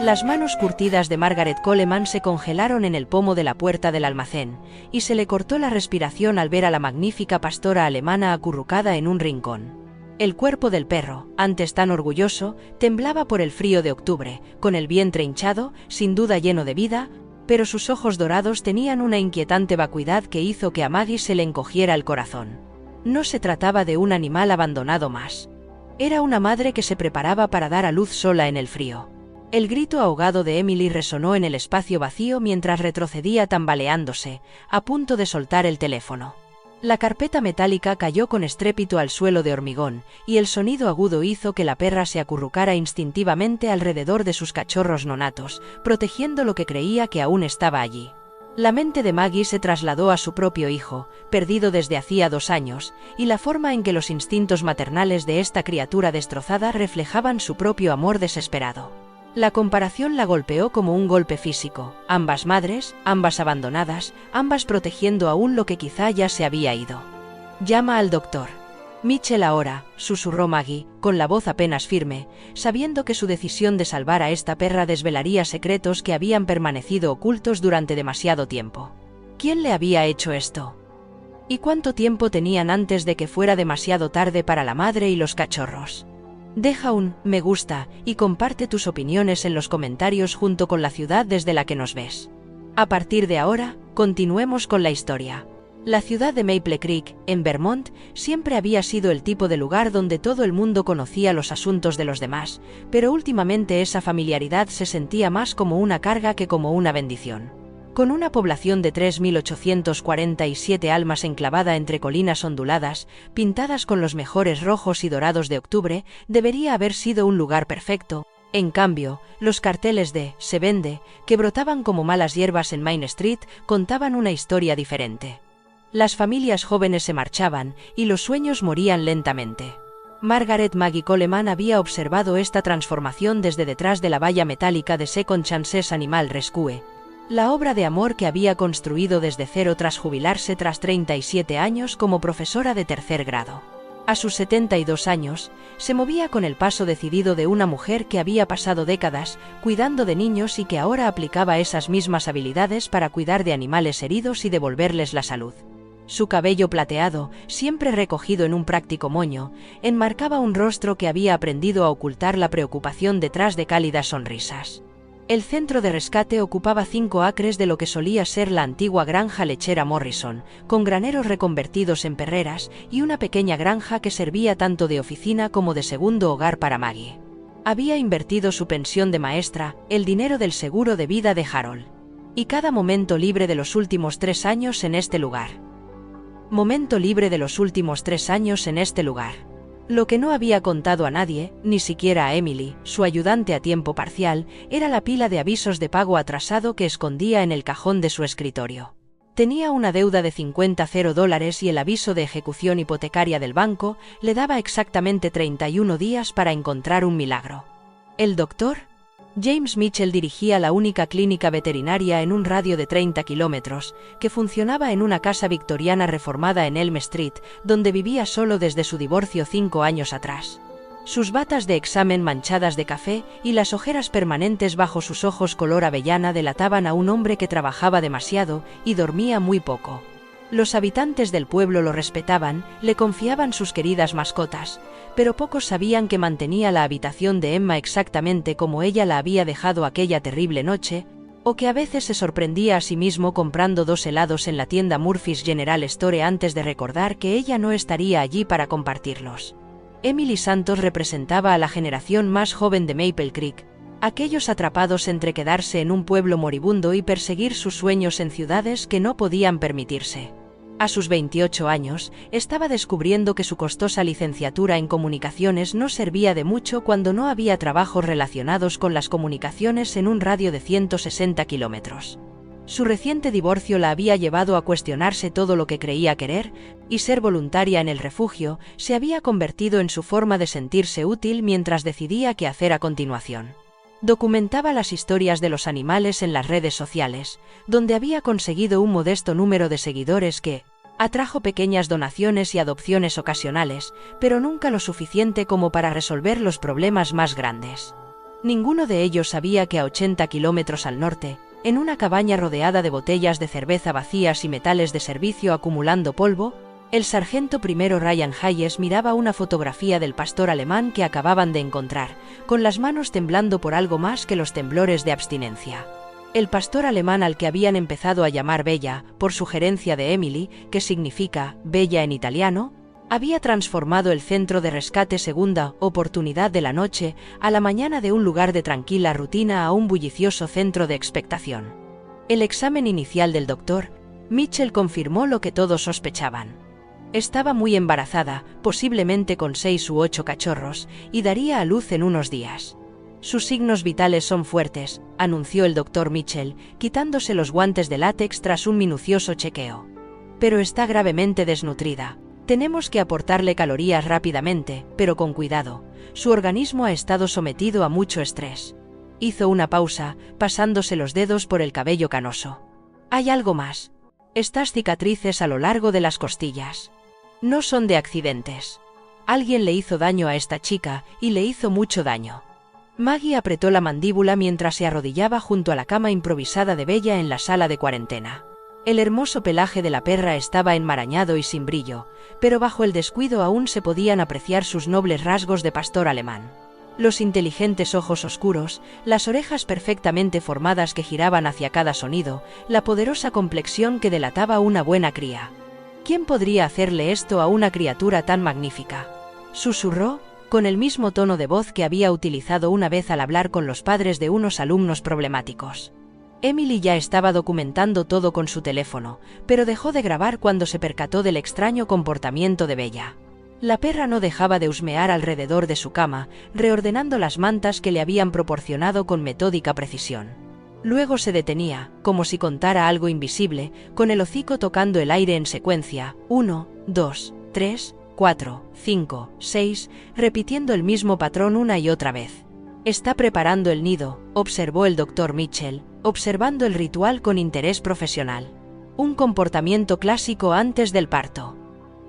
Las manos curtidas de Margaret Coleman se congelaron en el pomo de la puerta del almacén, y se le cortó la respiración al ver a la magnífica pastora alemana acurrucada en un rincón. El cuerpo del perro, antes tan orgulloso, temblaba por el frío de octubre, con el vientre hinchado, sin duda lleno de vida, pero sus ojos dorados tenían una inquietante vacuidad que hizo que a Maggie se le encogiera el corazón. No se trataba de un animal abandonado más. Era una madre que se preparaba para dar a luz sola en el frío. El grito ahogado de Emily resonó en el espacio vacío mientras retrocedía tambaleándose, a punto de soltar el teléfono. La carpeta metálica cayó con estrépito al suelo de hormigón, y el sonido agudo hizo que la perra se acurrucara instintivamente alrededor de sus cachorros nonatos, protegiendo lo que creía que aún estaba allí. La mente de Maggie se trasladó a su propio hijo, perdido desde hacía 2 años, y la forma en que los instintos maternales de esta criatura destrozada reflejaban su propio amor desesperado. La comparación la golpeó como un golpe físico, ambas madres, ambas abandonadas, ambas protegiendo aún lo que quizá ya se había ido. «Llama al doctor. Mitchell ahora», susurró Maggie, con la voz apenas firme, sabiendo que su decisión de salvar a esta perra desvelaría secretos que habían permanecido ocultos durante demasiado tiempo. ¿Quién le había hecho esto? ¿Y cuánto tiempo tenían antes de que fuera demasiado tarde para la madre y los cachorros? Deja un me gusta y comparte tus opiniones en los comentarios junto con la ciudad desde la que nos ves. A partir de ahora, continuemos con la historia. La ciudad de Maple Creek, en Vermont, siempre había sido el tipo de lugar donde todo el mundo conocía los asuntos de los demás, pero últimamente esa familiaridad se sentía más como una carga que como una bendición. Con una población de 3.847 almas enclavada entre colinas onduladas, pintadas con los mejores rojos y dorados de octubre, debería haber sido un lugar perfecto. En cambio, los carteles de «Se vende», que brotaban como malas hierbas en Main Street, contaban una historia diferente. Las familias jóvenes se marchaban, y los sueños morían lentamente. Margaret Maggie Coleman había observado esta transformación desde detrás de la valla metálica de Second Chances Animal Rescue, la obra de amor que había construido desde cero tras jubilarse tras 37 años como profesora de 3er grado. A sus 72 años, se movía con el paso decidido de una mujer que había pasado décadas cuidando de niños y que ahora aplicaba esas mismas habilidades para cuidar de animales heridos y devolverles la salud. Su cabello plateado, siempre recogido en un práctico moño, enmarcaba un rostro que había aprendido a ocultar la preocupación detrás de cálidas sonrisas. El centro de rescate ocupaba 5 acres de lo que solía ser la antigua granja lechera Morrison, con graneros reconvertidos en perreras y una pequeña granja que servía tanto de oficina como de segundo hogar para Maggie. Había invertido su pensión de maestra, el dinero del seguro de vida de Harold, y cada momento libre de los últimos 3 años en este lugar. Momento libre de los últimos 3 años en este lugar. Lo que no había contado a nadie, ni siquiera a Emily, su ayudante a tiempo parcial, era la pila de avisos de pago atrasado que escondía en el cajón de su escritorio. Tenía una deuda de $50 y el aviso de ejecución hipotecaria del banco le daba exactamente 31 días para encontrar un milagro. ¿El doctor? James Mitchell dirigía la única clínica veterinaria en un radio de 30 kilómetros, que funcionaba en una casa victoriana reformada en Elm Street, donde vivía solo desde su divorcio 5 años atrás. Sus batas de examen manchadas de café y las ojeras permanentes bajo sus ojos color avellana delataban a un hombre que trabajaba demasiado y dormía muy poco. Los habitantes del pueblo lo respetaban, le confiaban sus queridas mascotas, pero pocos sabían que mantenía la habitación de Emma exactamente como ella la había dejado aquella terrible noche, o que a veces se sorprendía a sí mismo comprando 2 helados en la tienda Murphy's General Store antes de recordar que ella no estaría allí para compartirlos. Emily Santos representaba a la generación más joven de Maple Creek, aquellos atrapados entre quedarse en un pueblo moribundo y perseguir sus sueños en ciudades que no podían permitirse. A sus 28 años, estaba descubriendo que su costosa licenciatura en comunicaciones no servía de mucho cuando no había trabajos relacionados con las comunicaciones en un radio de 160 kilómetros. Su reciente divorcio la había llevado a cuestionarse todo lo que creía querer, y ser voluntaria en el refugio se había convertido en su forma de sentirse útil mientras decidía qué hacer a continuación. Documentaba las historias de los animales en las redes sociales, donde había conseguido un modesto número de seguidores que atrajo pequeñas donaciones y adopciones ocasionales, pero nunca lo suficiente como para resolver los problemas más grandes. Ninguno de ellos sabía que a 80 kilómetros al norte, en una cabaña rodeada de botellas de cerveza vacías y metales de servicio acumulando polvo, el sargento primero Ryan Hayes miraba una fotografía del pastor alemán que acababan de encontrar, con las manos temblando por algo más que los temblores de abstinencia. El pastor alemán al que habían empezado a llamar Bella, por sugerencia de Emily, que significa bella en italiano, había transformado el centro de rescate Segunda Oportunidad de la Noche a la mañana de un lugar de tranquila rutina a un bullicioso centro de expectación. El examen inicial del doctor Mitchell confirmó lo que todos sospechaban. Estaba muy embarazada, posiblemente con 6 u 8 cachorros, y daría a luz en unos días. Sus signos vitales son fuertes, anunció el doctor Mitchell, quitándose los guantes de látex tras un minucioso chequeo. Pero está gravemente desnutrida. Tenemos que aportarle calorías rápidamente, pero con cuidado. Su organismo ha estado sometido a mucho estrés. Hizo una pausa, pasándose los dedos por el cabello canoso. Hay algo más. Estas cicatrices a lo largo de las costillas. No son de accidentes. Alguien le hizo daño a esta chica, y le hizo mucho daño. Maggie apretó la mandíbula mientras se arrodillaba junto a la cama improvisada de Bella en la sala de cuarentena. El hermoso pelaje de la perra estaba enmarañado y sin brillo, pero bajo el descuido aún se podían apreciar sus nobles rasgos de pastor alemán. Los inteligentes ojos oscuros, las orejas perfectamente formadas que giraban hacia cada sonido, la poderosa complexión que delataba una buena cría. ¿Quién podría hacerle esto a una criatura tan magnífica? Susurró, con el mismo tono de voz que había utilizado una vez al hablar con los padres de unos alumnos problemáticos. Emily ya estaba documentando todo con su teléfono, pero dejó de grabar cuando se percató del extraño comportamiento de Bella. La perra no dejaba de husmear alrededor de su cama, reordenando las mantas que le habían proporcionado con metódica precisión. Luego se detenía, como si contara algo invisible, con el hocico tocando el aire en secuencia, 1, 2, 3, 4, 5, 6, repitiendo el mismo patrón una y otra vez. Está preparando el nido, observó el doctor Mitchell, observando el ritual con interés profesional. Un comportamiento clásico antes del parto.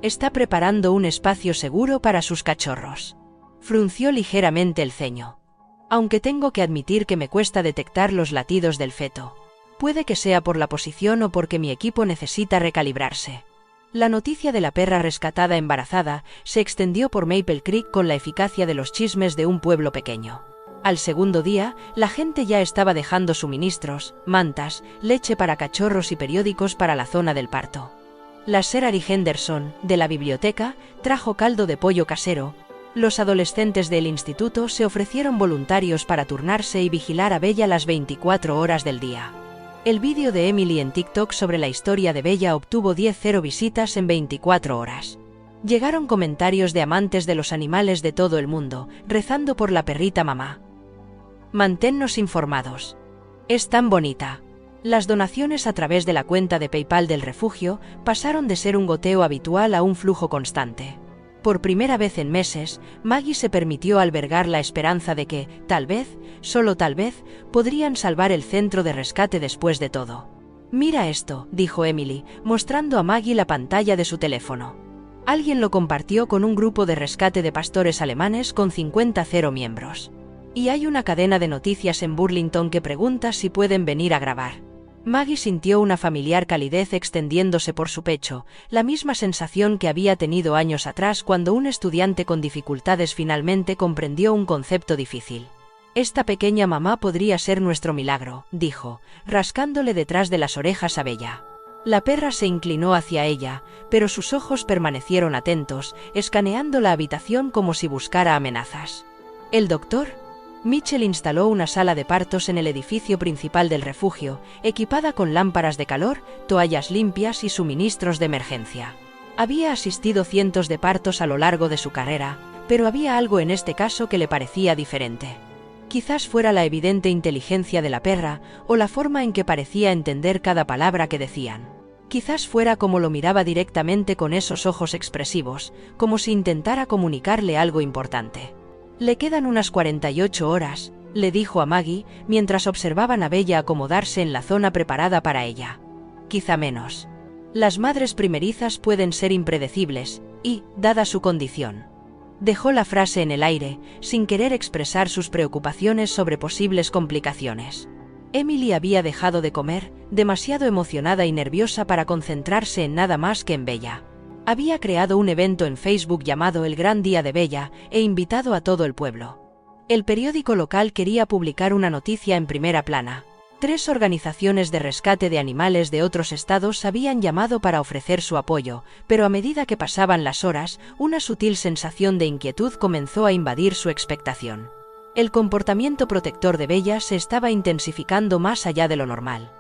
Está preparando un espacio seguro para sus cachorros. Frunció ligeramente el ceño. Aunque tengo que admitir que me cuesta detectar los latidos del feto. Puede que sea por la posición o porque mi equipo necesita recalibrarse. La noticia de la perra rescatada embarazada se extendió por Maple Creek con la eficacia de los chismes de un pueblo pequeño. Al segundo día, la gente ya estaba dejando suministros, mantas, leche para cachorros y periódicos para la zona del parto. La Sarah Henderson, de la biblioteca, trajo caldo de pollo casero. Los adolescentes del instituto se ofrecieron voluntarios para turnarse y vigilar a Bella las 24 horas del día. El vídeo de Emily en TikTok sobre la historia de Bella obtuvo 10,000 visitas en 24 horas. Llegaron comentarios de amantes de los animales de todo el mundo, rezando por la perrita mamá. Manténnos informados. Es tan bonita. Las donaciones a través de la cuenta de PayPal del refugio pasaron de ser un goteo habitual a un flujo constante. Por primera vez en meses, Maggie se permitió albergar la esperanza de que, tal vez, solo tal vez, podrían salvar el centro de rescate después de todo. «Mira esto», dijo Emily, mostrando a Maggie la pantalla de su teléfono. Alguien lo compartió con un grupo de rescate de pastores alemanes con 50 miembros. Y hay una cadena de noticias en Burlington que pregunta si pueden venir a grabar. Maggie sintió una familiar calidez extendiéndose por su pecho, la misma sensación que había tenido años atrás cuando un estudiante con dificultades finalmente comprendió un concepto difícil. «Esta pequeña mamá podría ser nuestro milagro», dijo, rascándole detrás de las orejas a Bella. La perra se inclinó hacia ella, pero sus ojos permanecieron atentos, escaneando la habitación como si buscara amenazas. «¿El doctor?» Mitchell instaló una sala de partos en el edificio principal del refugio, equipada con lámparas de calor, toallas limpias y suministros de emergencia. Había asistido cientos de partos a lo largo de su carrera, pero había algo en este caso que le parecía diferente. Quizás fuera la evidente inteligencia de la perra, o la forma en que parecía entender cada palabra que decían. Quizás fuera como lo miraba directamente con esos ojos expresivos, como si intentara comunicarle algo importante. «Le quedan unas 48 horas», le dijo a Maggie, mientras observaban a Bella acomodarse en la zona preparada para ella. «Quizá menos. Las madres primerizas pueden ser impredecibles, y, dada su condición». Dejó la frase en el aire, sin querer expresar sus preocupaciones sobre posibles complicaciones. Emily había dejado de comer, demasiado emocionada y nerviosa para concentrarse en nada más que en Bella. Había creado un evento en Facebook llamado El Gran Día de Bella e invitado a todo el pueblo. El periódico local quería publicar una noticia en primera plana. 3 organizaciones de rescate de animales de otros estados habían llamado para ofrecer su apoyo, pero a medida que pasaban las horas, una sutil sensación de inquietud comenzó a invadir su expectación. El comportamiento protector de Bella se estaba intensificando más allá de lo normal.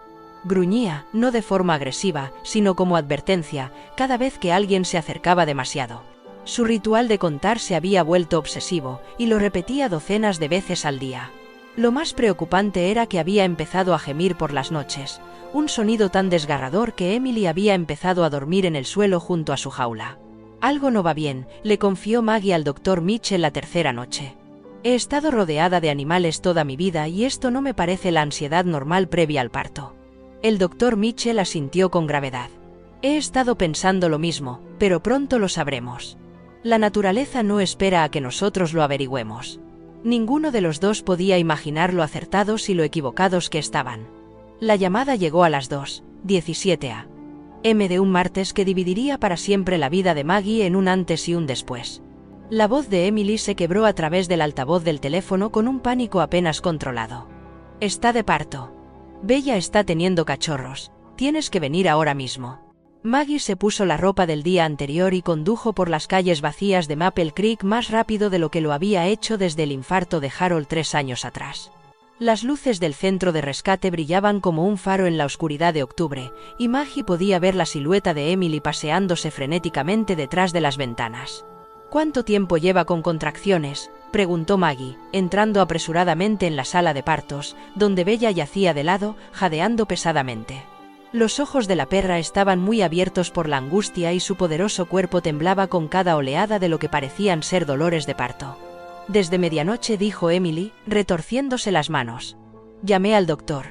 Gruñía, no de forma agresiva, sino como advertencia, cada vez que alguien se acercaba demasiado. Su ritual de contar se había vuelto obsesivo, y lo repetía docenas de veces al día. Lo más preocupante era que había empezado a gemir por las noches, un sonido tan desgarrador que Emily había empezado a dormir en el suelo junto a su jaula. Algo no va bien, le confió Maggie al Dr. Mitchell la tercera noche. He estado rodeada de animales toda mi vida y esto no me parece la ansiedad normal previa al parto. El Dr. Mitchell asintió con gravedad. He estado pensando lo mismo, pero pronto lo sabremos. La naturaleza no espera a que nosotros lo averigüemos. Ninguno de los dos podía imaginar lo acertados y lo equivocados que estaban. La llamada llegó a las 2:17 a.m. de un martes que dividiría para siempre la vida de Maggie en un antes y un después. La voz de Emily se quebró a través del altavoz del teléfono con un pánico apenas controlado. Está de parto. Bella está teniendo cachorros. Tienes que venir ahora mismo. Maggie se puso la ropa del día anterior y condujo por las calles vacías de Maple Creek más rápido de lo que lo había hecho desde el infarto de Harold 3 años atrás. Las luces del centro de rescate brillaban como un faro en la oscuridad de octubre, y Maggie podía ver la silueta de Emily paseándose frenéticamente detrás de las ventanas. ¿Cuánto tiempo lleva con contracciones?, preguntó Maggie, entrando apresuradamente en la sala de partos, donde Bella yacía de lado, jadeando pesadamente. Los ojos de la perra estaban muy abiertos por la angustia y su poderoso cuerpo temblaba con cada oleada de lo que parecían ser dolores de parto. Desde medianoche, dijo Emily, retorciéndose las manos. Llamé al doctor.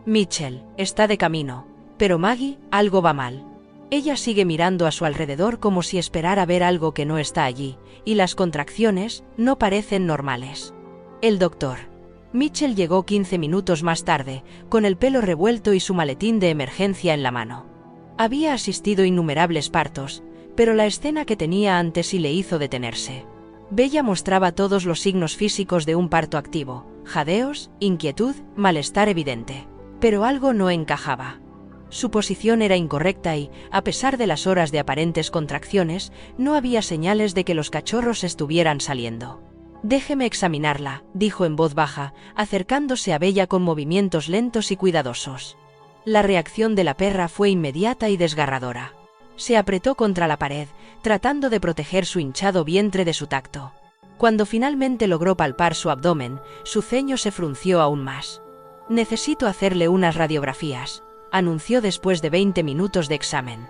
Mitchell, está de camino. Pero Maggie, algo va mal. Ella sigue mirando a su alrededor como si esperara ver algo que no está allí, y las contracciones no parecen normales. El doctor. Mitchell llegó 15 minutos más tarde, con el pelo revuelto y su maletín de emergencia en la mano. Había asistido a innumerables partos, pero la escena que tenía ante sí le hizo detenerse. Bella mostraba todos los signos físicos de un parto activo: jadeos, inquietud, malestar evidente. Pero algo no encajaba. Su posición era incorrecta y, a pesar de las horas de aparentes contracciones, no había señales de que los cachorros estuvieran saliendo. Déjeme examinarla, dijo en voz baja, acercándose a Bella con movimientos lentos y cuidadosos. La reacción de la perra fue inmediata y desgarradora. Se apretó contra la pared, tratando de proteger su hinchado vientre de su tacto. Cuando finalmente logró palpar su abdomen, su ceño se frunció aún más. Necesito hacerle unas radiografías, anunció después de 20 minutos de examen.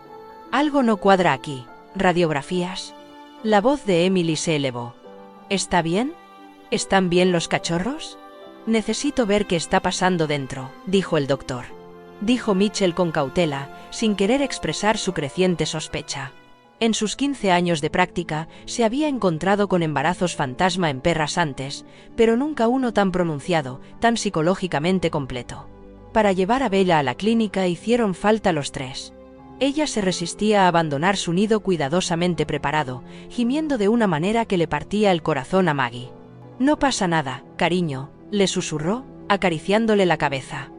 Algo no cuadra aquí. ¿Radiografías? La voz de Emily se elevó. ¿Está bien? ¿Están bien los cachorros? Necesito ver qué está pasando dentro, dijo el doctor. Dijo Mitchell con cautela, sin querer expresar su creciente sospecha. En sus 15 años de práctica, se había encontrado con embarazos fantasma en perras antes, pero nunca uno tan pronunciado, tan psicológicamente completo. Para llevar a Bella a la clínica hicieron falta los 3. Ella se resistía a abandonar su nido cuidadosamente preparado, gimiendo de una manera que le partía el corazón a Maggie. No pasa nada, cariño, le susurró, acariciándole la cabeza.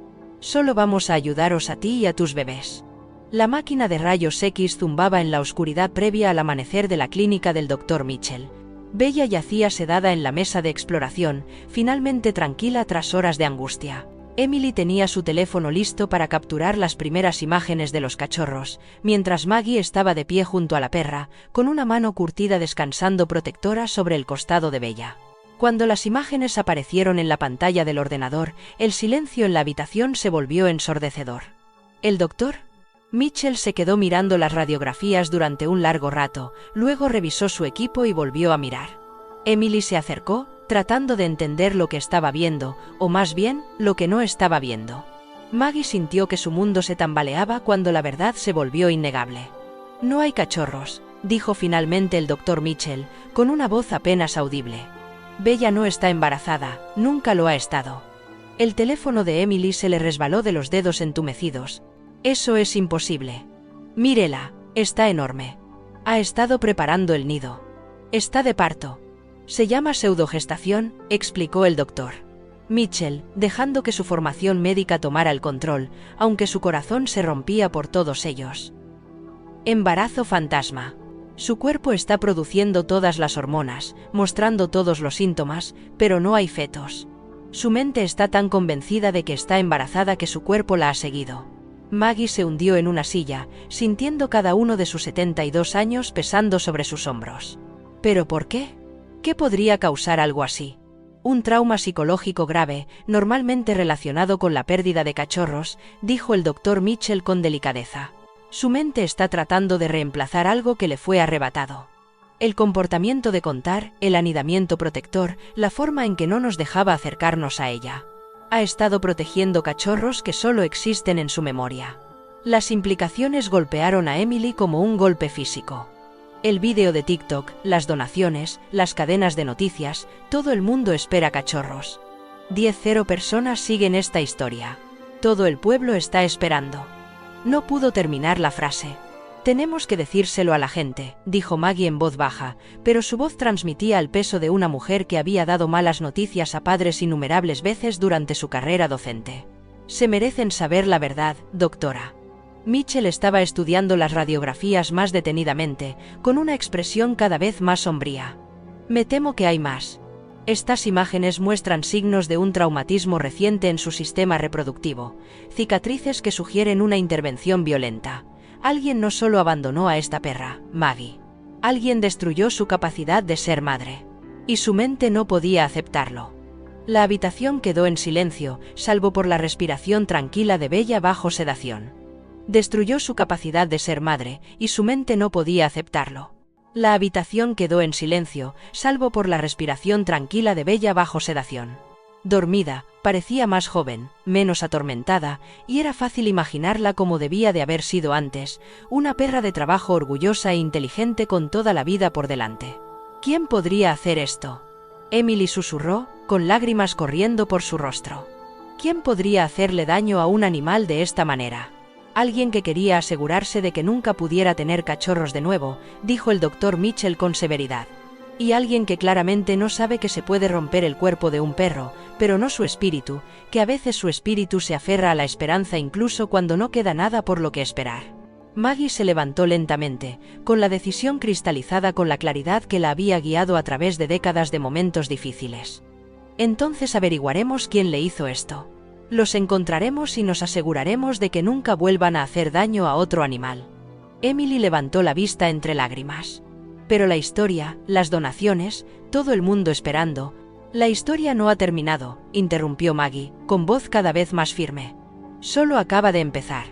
Solo vamos a ayudaros a ti y a tus bebés. La máquina de rayos X zumbaba en la oscuridad previa al amanecer de la clínica del Dr. Mitchell. Bella yacía sedada en la mesa de exploración, finalmente tranquila tras horas de angustia. Emily tenía su teléfono listo para capturar las primeras imágenes de los cachorros, mientras Maggie estaba de pie junto a la perra, con una mano curtida descansando protectora sobre el costado de Bella. Cuando las imágenes aparecieron en la pantalla del ordenador, el silencio en la habitación se volvió ensordecedor. ¿El doctor? Mitchell se quedó mirando las radiografías durante un largo rato, luego revisó su equipo y volvió a mirar. Emily se acercó, tratando de entender lo que estaba viendo, o más bien, lo que no estaba viendo. Maggie sintió que su mundo se tambaleaba cuando la verdad se volvió innegable. No hay cachorros, dijo finalmente el doctor Mitchell, con una voz apenas audible. Bella no está embarazada, nunca lo ha estado. El teléfono de Emily se le resbaló de los dedos entumecidos. Eso es imposible. Mírela, está enorme. Ha estado preparando el nido. Está de parto. Se llama pseudogestación, explicó el doctor Mitchell, dejando que su formación médica tomara el control, aunque su corazón se rompía por todos ellos. Embarazo fantasma. Su cuerpo está produciendo todas las hormonas, mostrando todos los síntomas, pero no hay fetos. Su mente está tan convencida de que está embarazada que su cuerpo la ha seguido. Maggie se hundió en una silla, sintiendo cada uno de sus 72 años pesando sobre sus hombros. ¿Pero por qué? ¿Qué podría causar algo así? Un trauma psicológico grave, normalmente relacionado con la pérdida de cachorros, dijo el doctor Mitchell con delicadeza. Su mente está tratando de reemplazar algo que le fue arrebatado. El comportamiento de contar, el anidamiento protector, la forma en que no nos dejaba acercarnos a ella. Ha estado protegiendo cachorros que solo existen en su memoria. Las implicaciones golpearon a Emily como un golpe físico. El vídeo de TikTok, las donaciones, las cadenas de noticias, todo el mundo espera cachorros. 10 personas siguen esta historia. Todo el pueblo está esperando. No pudo terminar la frase. Tenemos que decírselo a la gente, dijo Maggie en voz baja, pero su voz transmitía el peso de una mujer que había dado malas noticias a padres innumerables veces durante su carrera docente. Se merecen saber la verdad, doctora. Mitchell estaba estudiando las radiografías más detenidamente, con una expresión cada vez más sombría. Me temo que hay más. Estas imágenes muestran signos de un traumatismo reciente en su sistema reproductivo, cicatrices que sugieren una intervención violenta. Alguien no solo abandonó a esta perra, Maggie. Alguien destruyó su capacidad de ser madre. Y su mente no podía aceptarlo. La habitación quedó en silencio, salvo por la respiración tranquila de Bella bajo sedación. Destruyó su capacidad de ser madre, y su mente no podía aceptarlo. La habitación quedó en silencio, salvo por la respiración tranquila de Bella bajo sedación. Dormida, parecía más joven, menos atormentada, y era fácil imaginarla como debía de haber sido antes, una perra de trabajo orgullosa e inteligente con toda la vida por delante. ¿Quién podría hacer esto? Emily susurró, con lágrimas corriendo por su rostro. ¿Quién podría hacerle daño a un animal de esta manera? Alguien que quería asegurarse de que nunca pudiera tener cachorros de nuevo, dijo el doctor Mitchell con severidad. Y alguien que claramente no sabe que se puede romper el cuerpo de un perro, pero no su espíritu, que a veces su espíritu se aferra a la esperanza incluso cuando no queda nada por lo que esperar. Maggie se levantó lentamente, con la decisión cristalizada con la claridad que la había guiado a través de décadas de momentos difíciles. Entonces averiguaremos quién le hizo esto. Los encontraremos y nos aseguraremos de que nunca vuelvan a hacer daño a otro animal. Emily levantó la vista entre lágrimas. Pero la historia, las donaciones, todo el mundo esperando. La historia no ha terminado, interrumpió Maggie, con voz cada vez más firme. Solo acaba de empezar.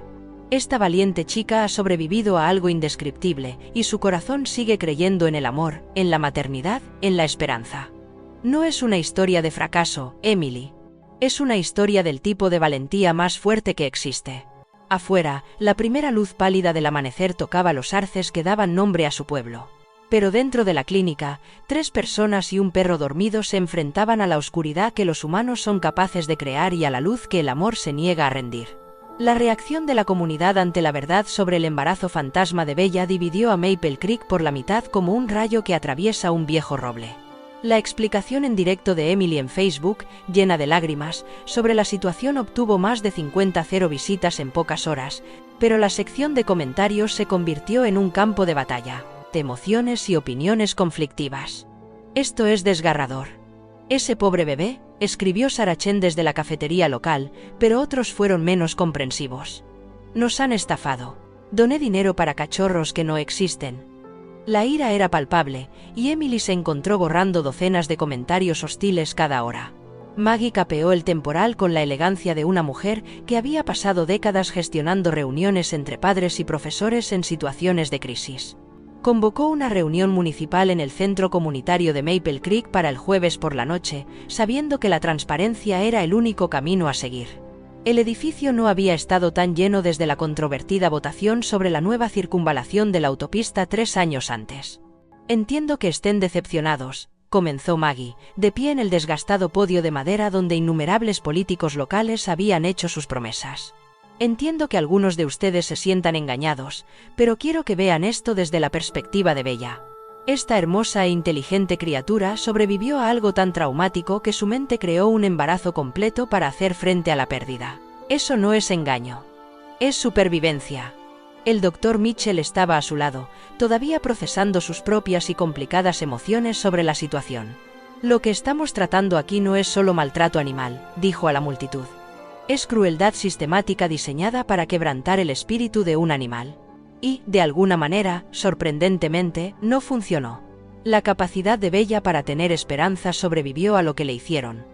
Esta valiente chica ha sobrevivido a algo indescriptible, y su corazón sigue creyendo en el amor, en la maternidad, en la esperanza. No es una historia de fracaso, Emily. Es una historia del tipo de valentía más fuerte que existe. Afuera, la primera luz pálida del amanecer tocaba los arces que daban nombre a su pueblo. Pero dentro de la clínica, 3 personas y un perro dormido se enfrentaban a la oscuridad que los humanos son capaces de crear y a la luz que el amor se niega a rendir. La reacción de la comunidad ante la verdad sobre el embarazo fantasma de Bella dividió a Maple Creek por la mitad como un rayo que atraviesa un viejo roble. La explicación en directo de Emily en Facebook, llena de lágrimas, sobre la situación obtuvo más de 50 visitas en pocas horas, pero la sección de comentarios se convirtió en un campo de batalla, de emociones y opiniones conflictivas. Esto es desgarrador. Ese pobre bebé, escribió Sarah Chen desde la cafetería local, pero otros fueron menos comprensivos. Nos han estafado. Doné dinero para cachorros que no existen. La ira era palpable, y Emily se encontró borrando docenas de comentarios hostiles cada hora. Maggie capeó el temporal con la elegancia de una mujer que había pasado décadas gestionando reuniones entre padres y profesores en situaciones de crisis. Convocó una reunión municipal en el centro comunitario de Maple Creek para el jueves por la noche, sabiendo que la transparencia era el único camino a seguir. El edificio no había estado tan lleno desde la controvertida votación sobre la nueva circunvalación de la autopista 3 años antes. Entiendo que estén decepcionados, comenzó Maggie, de pie en el desgastado podio de madera donde innumerables políticos locales habían hecho sus promesas. Entiendo que algunos de ustedes se sientan engañados, pero quiero que vean esto desde la perspectiva de Bella. Esta hermosa e inteligente criatura sobrevivió a algo tan traumático que su mente creó un embarazo completo para hacer frente a la pérdida. Eso no es engaño. Es supervivencia. El Dr. Mitchell estaba a su lado, todavía procesando sus propias y complicadas emociones sobre la situación. Lo que estamos tratando aquí no es solo maltrato animal, dijo a la multitud. Es crueldad sistemática diseñada para quebrantar el espíritu de un animal. Y, de alguna manera, sorprendentemente, no funcionó. La capacidad de Bella para tener esperanza sobrevivió a lo que le hicieron.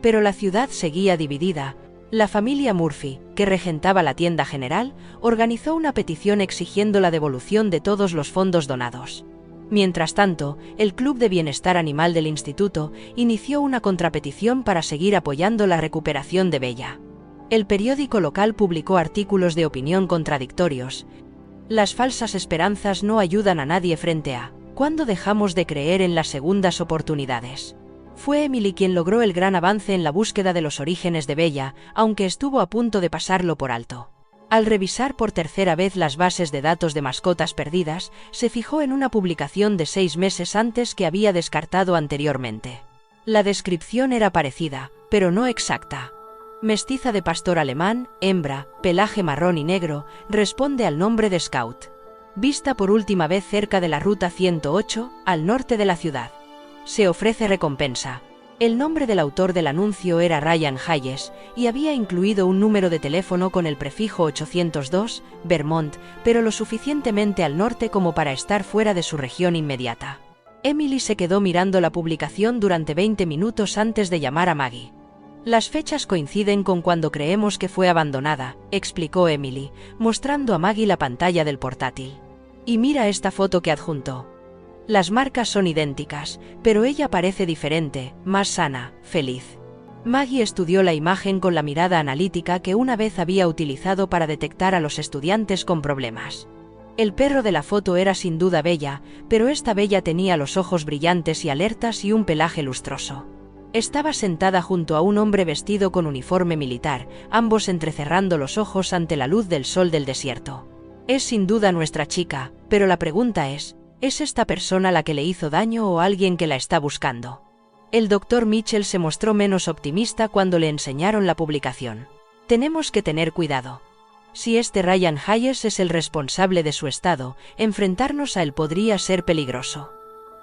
Pero la ciudad seguía dividida. La familia Murphy, que regentaba la tienda general, organizó una petición exigiendo la devolución de todos los fondos donados. Mientras tanto, el Club de Bienestar Animal del Instituto inició una contrapetición para seguir apoyando la recuperación de Bella. El periódico local publicó artículos de opinión contradictorios. Las falsas esperanzas no ayudan a nadie frente a ¿cuándo dejamos de creer en las segundas oportunidades? Fue Emily quien logró el gran avance en la búsqueda de los orígenes de Bella, aunque estuvo a punto de pasarlo por alto. Al revisar por tercera vez las bases de datos de mascotas perdidas, se fijó en una publicación de 6 meses antes que había descartado anteriormente. La descripción era parecida, pero no exacta. Mestiza de pastor alemán, hembra, pelaje marrón y negro, responde al nombre de Scout. Vista por última vez cerca de la ruta 108, al norte de la ciudad. Se ofrece recompensa. El nombre del autor del anuncio era Ryan Hayes, y había incluido un número de teléfono con el prefijo 802, Vermont, pero lo suficientemente al norte como para estar fuera de su región inmediata. Emily se quedó mirando la publicación durante 20 minutos antes de llamar a Maggie. Las fechas coinciden con cuando creemos que fue abandonada, explicó Emily, mostrando a Maggie la pantalla del portátil. Y mira esta foto que adjuntó. Las marcas son idénticas, pero ella parece diferente, más sana, feliz. Maggie estudió la imagen con la mirada analítica que una vez había utilizado para detectar a los estudiantes con problemas. El perro de la foto era sin duda Bella, pero esta Bella tenía los ojos brillantes y alertas y un pelaje lustroso. Estaba sentada junto a un hombre vestido con uniforme militar, ambos entrecerrando los ojos ante la luz del sol del desierto. Es sin duda nuestra chica, pero la pregunta ¿es esta persona la que le hizo daño o alguien que la está buscando? El Dr. Mitchell se mostró menos optimista cuando le enseñaron la publicación. Tenemos que tener cuidado. Si este Ryan Hayes es el responsable de su estado, enfrentarnos a él podría ser peligroso.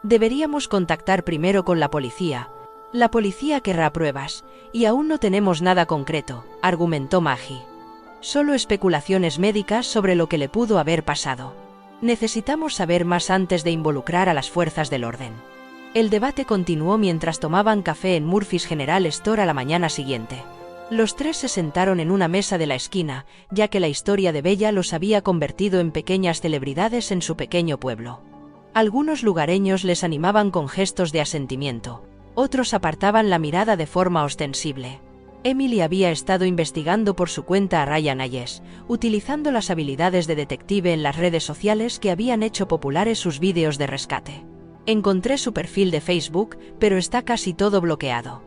Deberíamos contactar primero con la policía. La policía querrá pruebas, y aún no tenemos nada concreto, argumentó Maggie. Solo especulaciones médicas sobre lo que le pudo haber pasado. Necesitamos saber más antes de involucrar a las fuerzas del orden. El debate continuó mientras tomaban café en Murphy's General Store a la mañana siguiente. Los tres se sentaron en una mesa de la esquina, ya que la historia de Bella los había convertido en pequeñas celebridades en su pequeño pueblo. Algunos lugareños les animaban con gestos de asentimiento. Otros apartaban la mirada de forma ostensible. Emily había estado investigando por su cuenta a Ryan Hayes, utilizando las habilidades de detective en las redes sociales que habían hecho populares sus vídeos de rescate. Encontré su perfil de Facebook, pero está casi todo bloqueado.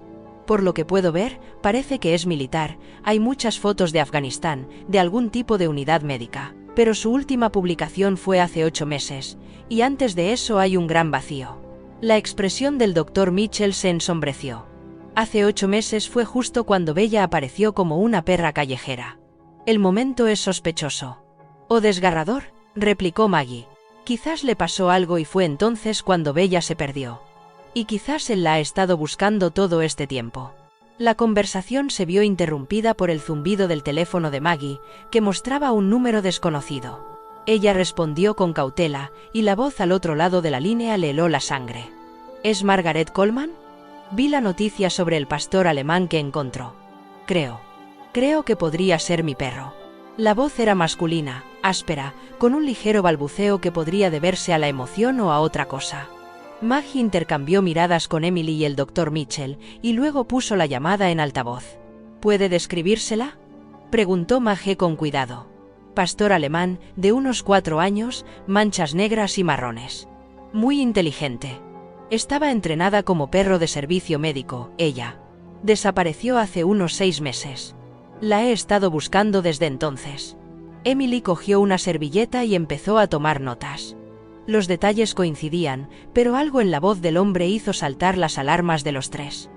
Por lo que puedo ver, parece que es militar, hay muchas fotos de Afganistán, de algún tipo de unidad médica, pero su última publicación fue hace 8 meses, y antes de eso hay un gran vacío. La expresión del Dr. Mitchell se ensombreció. Hace 8 meses fue justo cuando Bella apareció como una perra callejera. El momento es sospechoso. ¿O desgarrador?, replicó Maggie. Quizás le pasó algo y fue entonces cuando Bella se perdió. Y quizás él la ha estado buscando todo este tiempo. La conversación se vio interrumpida por el zumbido del teléfono de Maggie, que mostraba un número desconocido. Ella respondió con cautela, y la voz al otro lado de la línea le heló la sangre. ¿Es Margaret Coleman? Vi la noticia sobre el pastor alemán que encontró. Creo que podría ser mi perro. La voz era masculina, áspera, con un ligero balbuceo que podría deberse a la emoción o a otra cosa. Maggie intercambió miradas con Emily y el Dr. Mitchell, y luego puso la llamada en altavoz. ¿Puede describírsela? Preguntó Maggie con cuidado. Pastor alemán, de unos 4 años, manchas negras y marrones. Muy inteligente. Estaba entrenada como perro de servicio médico, ella. Desapareció hace unos 6 meses. La he estado buscando desde entonces. Emily cogió una servilleta y empezó a tomar notas. Los detalles coincidían, pero algo en la voz del hombre hizo saltar las alarmas de los tres.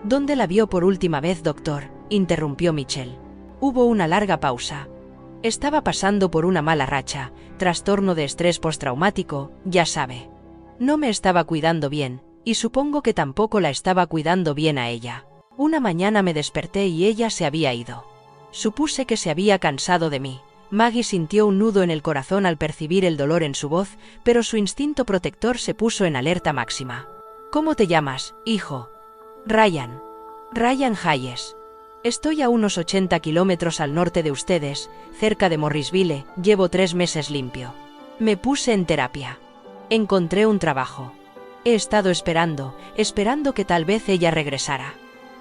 ¿Dónde la vio por última vez, doctor?, interrumpió Michelle. Hubo una larga pausa. Estaba pasando por una mala racha, trastorno de estrés postraumático, ya sabe. No me estaba cuidando bien, y supongo que tampoco la estaba cuidando bien a ella. Una mañana me desperté y ella se había ido. Supuse que se había cansado de mí. Maggie sintió un nudo en el corazón al percibir el dolor en su voz, pero su instinto protector se puso en alerta máxima. ¿Cómo te llamas, hijo? Ryan. Ryan Hayes. Estoy a unos 80 kilómetros al norte de ustedes, cerca de Morrisville, llevo 3 meses limpio. Me puse en terapia. Encontré un trabajo. He estado esperando que tal vez ella regresara.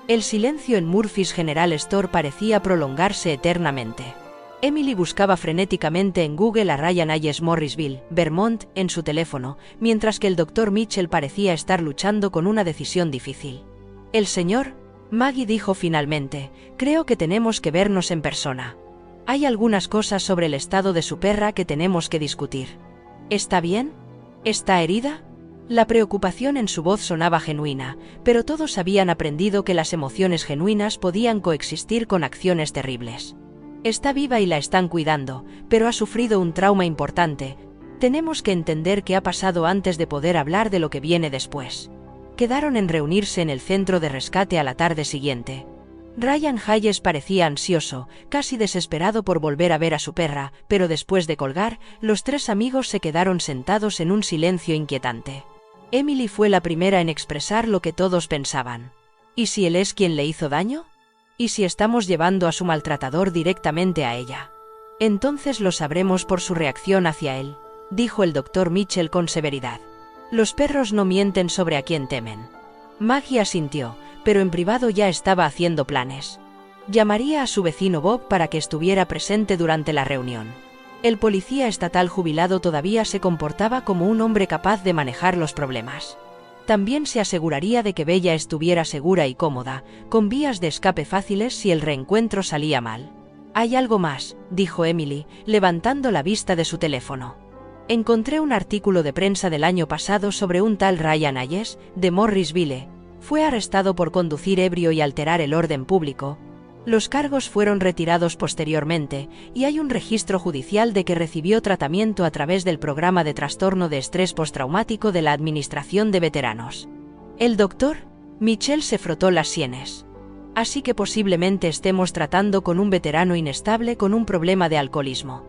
El silencio en Murphy's General Store parecía prolongarse eternamente. Emily buscaba frenéticamente en Google a Ryan Hayes Morrisville, Vermont, en su teléfono, mientras que el Dr. Mitchell parecía estar luchando con una decisión difícil. El señor, Maggie dijo finalmente, creo que tenemos que vernos en persona. Hay algunas cosas sobre el estado de su perra que tenemos que discutir. ¿Está bien? ¿Está herida? La preocupación en su voz sonaba genuina, pero todos habían aprendido que las emociones genuinas podían coexistir con acciones terribles. Está viva y la están cuidando, pero ha sufrido un trauma importante. Tenemos que entender qué ha pasado antes de poder hablar de lo que viene después. Quedaron en reunirse en el centro de rescate a la tarde siguiente. Ryan Hayes parecía ansioso, casi desesperado por volver a ver a su perra, pero después de colgar, los 3 amigos se quedaron sentados en un silencio inquietante. Emily fue la primera en expresar lo que todos pensaban. ¿Y si él es quien le hizo daño? ¿Y si estamos llevando a su maltratador directamente a ella? Entonces lo sabremos por su reacción hacia él, dijo el Dr. Mitchell con severidad. Los perros no mienten sobre a quien temen. Maggie asintió, pero en privado ya estaba haciendo planes. Llamaría a su vecino Bob para que estuviera presente durante la reunión. El policía estatal jubilado todavía se comportaba como un hombre capaz de manejar los problemas. También se aseguraría de que Bella estuviera segura y cómoda, con vías de escape fáciles si el reencuentro salía mal. Hay algo más, dijo Emily, levantando la vista de su teléfono. Encontré un artículo de prensa del año pasado sobre un tal Ryan Hayes, de Morrisville. Fue arrestado por conducir ebrio y alterar el orden público. Los cargos fueron retirados posteriormente, y hay un registro judicial de que recibió tratamiento a través del programa de trastorno de estrés postraumático de la Administración de Veteranos. El doctor Michelle se frotó las sienes. Así que posiblemente estemos tratando con un veterano inestable con un problema de alcoholismo.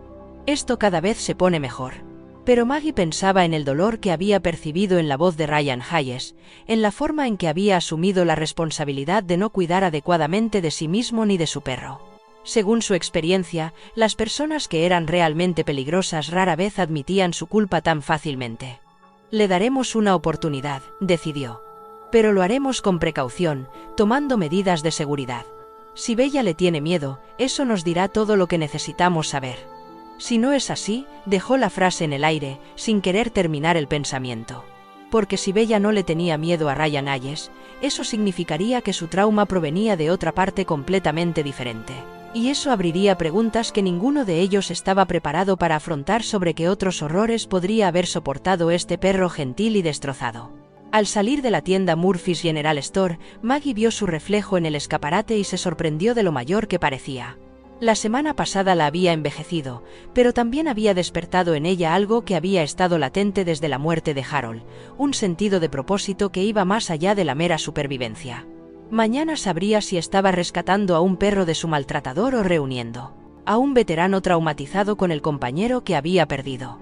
Esto cada vez se pone mejor. Pero Maggie pensaba en el dolor que había percibido en la voz de Ryan Hayes, en la forma en que había asumido la responsabilidad de no cuidar adecuadamente de sí mismo ni de su perro. Según su experiencia, las personas que eran realmente peligrosas rara vez admitían su culpa tan fácilmente. Le daremos una oportunidad, decidió. Pero lo haremos con precaución, tomando medidas de seguridad. Si Bella le tiene miedo, eso nos dirá todo lo que necesitamos saber. Si no es así, dejó la frase en el aire, sin querer terminar el pensamiento. Porque si Bella no le tenía miedo a Ryan Hayes, eso significaría que su trauma provenía de otra parte completamente diferente. Y eso abriría preguntas que ninguno de ellos estaba preparado para afrontar sobre qué otros horrores podría haber soportado este perro gentil y destrozado. Al salir de la tienda Murphy's General Store, Maggie vio su reflejo en el escaparate y se sorprendió de lo mayor que parecía. La semana pasada la había envejecido, pero también había despertado en ella algo que había estado latente desde la muerte de Harold, un sentido de propósito que iba más allá de la mera supervivencia. Mañana sabría si estaba rescatando a un perro de su maltratador o reuniendo a un veterano traumatizado con el compañero que había perdido.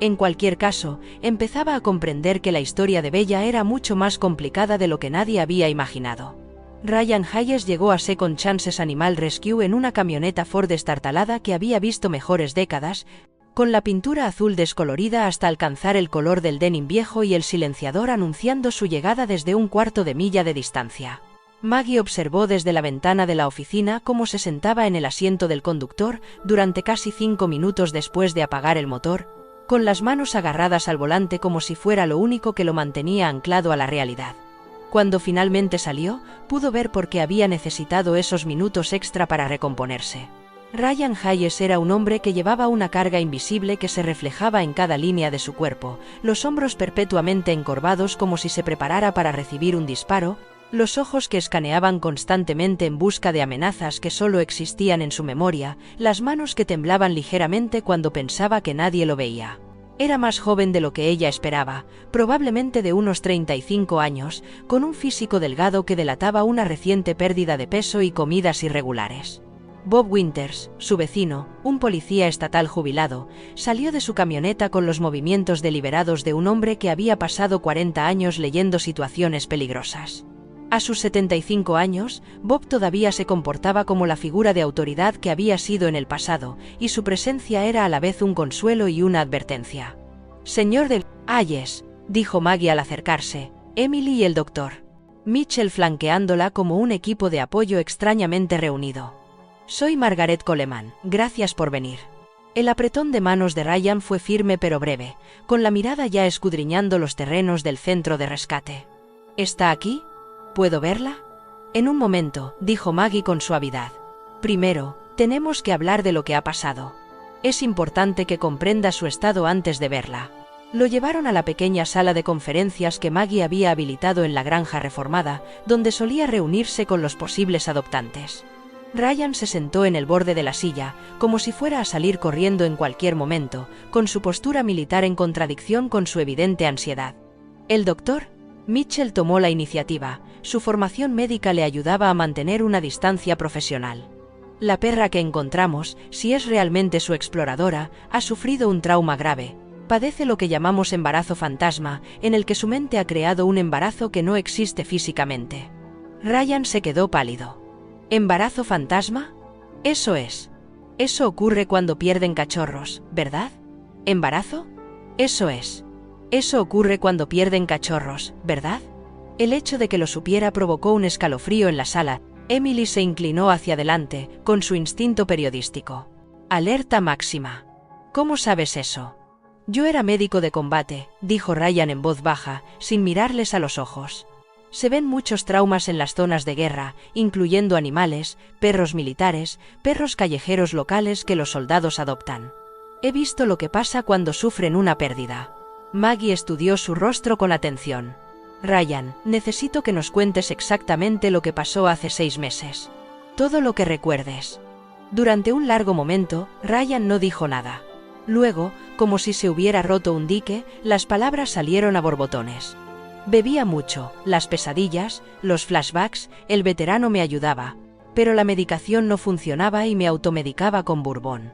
En cualquier caso, empezaba a comprender que la historia de Bella era mucho más complicada de lo que nadie había imaginado. Ryan Hayes llegó a Second Chances Animal Rescue en una camioneta Ford destartalada que había visto mejores décadas, con la pintura azul descolorida hasta alcanzar el color del denim viejo y el silenciador anunciando su llegada desde un cuarto de milla de distancia. Maggie observó desde la ventana de la oficina cómo se sentaba en el asiento del conductor durante casi 5 minutos después de apagar el motor, con las manos agarradas al volante como si fuera lo único que lo mantenía anclado a la realidad. Cuando finalmente salió, pudo ver por qué había necesitado esos minutos extra para recomponerse. Ryan Hayes era un hombre que llevaba una carga invisible que se reflejaba en cada línea de su cuerpo, los hombros perpetuamente encorvados como si se preparara para recibir un disparo, los ojos que escaneaban constantemente en busca de amenazas que solo existían en su memoria, las manos que temblaban ligeramente cuando pensaba que nadie lo veía. Era más joven de lo que ella esperaba, probablemente de unos 35 años, con un físico delgado que delataba una reciente pérdida de peso y comidas irregulares. Bob Winters, su vecino, un policía estatal jubilado, salió de su camioneta con los movimientos deliberados de un hombre que había pasado 40 años leyendo situaciones peligrosas. A sus 75 años, Bob todavía se comportaba como la figura de autoridad que había sido en el pasado, y su presencia era a la vez un consuelo y una advertencia. «Señor de Hayes», dijo Maggie al acercarse, Emily y el doctor Mitchell flanqueándola como un equipo de apoyo extrañamente reunido. «Soy Margaret Coleman, gracias por venir». El apretón de manos de Ryan fue firme pero breve, con la mirada ya escudriñando los terrenos del centro de rescate. «¿Está aquí? ¿Puedo verla?» «En un momento», dijo Maggie con suavidad. «Primero, tenemos que hablar de lo que ha pasado. Es importante que comprenda su estado antes de verla». Lo llevaron a la pequeña sala de conferencias que Maggie había habilitado en la granja reformada, donde solía reunirse con los posibles adoptantes. Ryan se sentó en el borde de la silla, como si fuera a salir corriendo en cualquier momento, con su postura militar en contradicción con su evidente ansiedad. El doctor Mitchell tomó la iniciativa. Su formación médica le ayudaba a mantener una distancia profesional. La perra que encontramos, si es realmente su exploradora, ha sufrido un trauma grave. Padece lo que llamamos embarazo fantasma, en el que su mente ha creado un embarazo que no existe físicamente. Ryan se quedó pálido. ¿Embarazo fantasma? Eso es. Eso ocurre cuando pierden cachorros, ¿verdad? ¿Embarazo? Eso es. Eso ocurre cuando pierden cachorros, ¿verdad? El hecho de que lo supiera provocó un escalofrío en la sala. Emily se inclinó hacia adelante, con su instinto periodístico. Alerta máxima. ¿Cómo sabes eso? Yo era médico de combate, dijo Ryan en voz baja, sin mirarles a los ojos. Se ven muchos traumas en las zonas de guerra, incluyendo animales, perros militares, perros callejeros locales que los soldados adoptan. He visto lo que pasa cuando sufren una pérdida. Maggie estudió su rostro con atención. Ryan, necesito que nos cuentes exactamente lo que pasó hace 6 meses. Todo lo que recuerdes. Durante un largo momento, Ryan no dijo nada. Luego, como si se hubiera roto un dique, las palabras salieron a borbotones. Bebía mucho, las pesadillas, los flashbacks, el veterano me ayudaba, pero la medicación no funcionaba y me automedicaba con bourbon.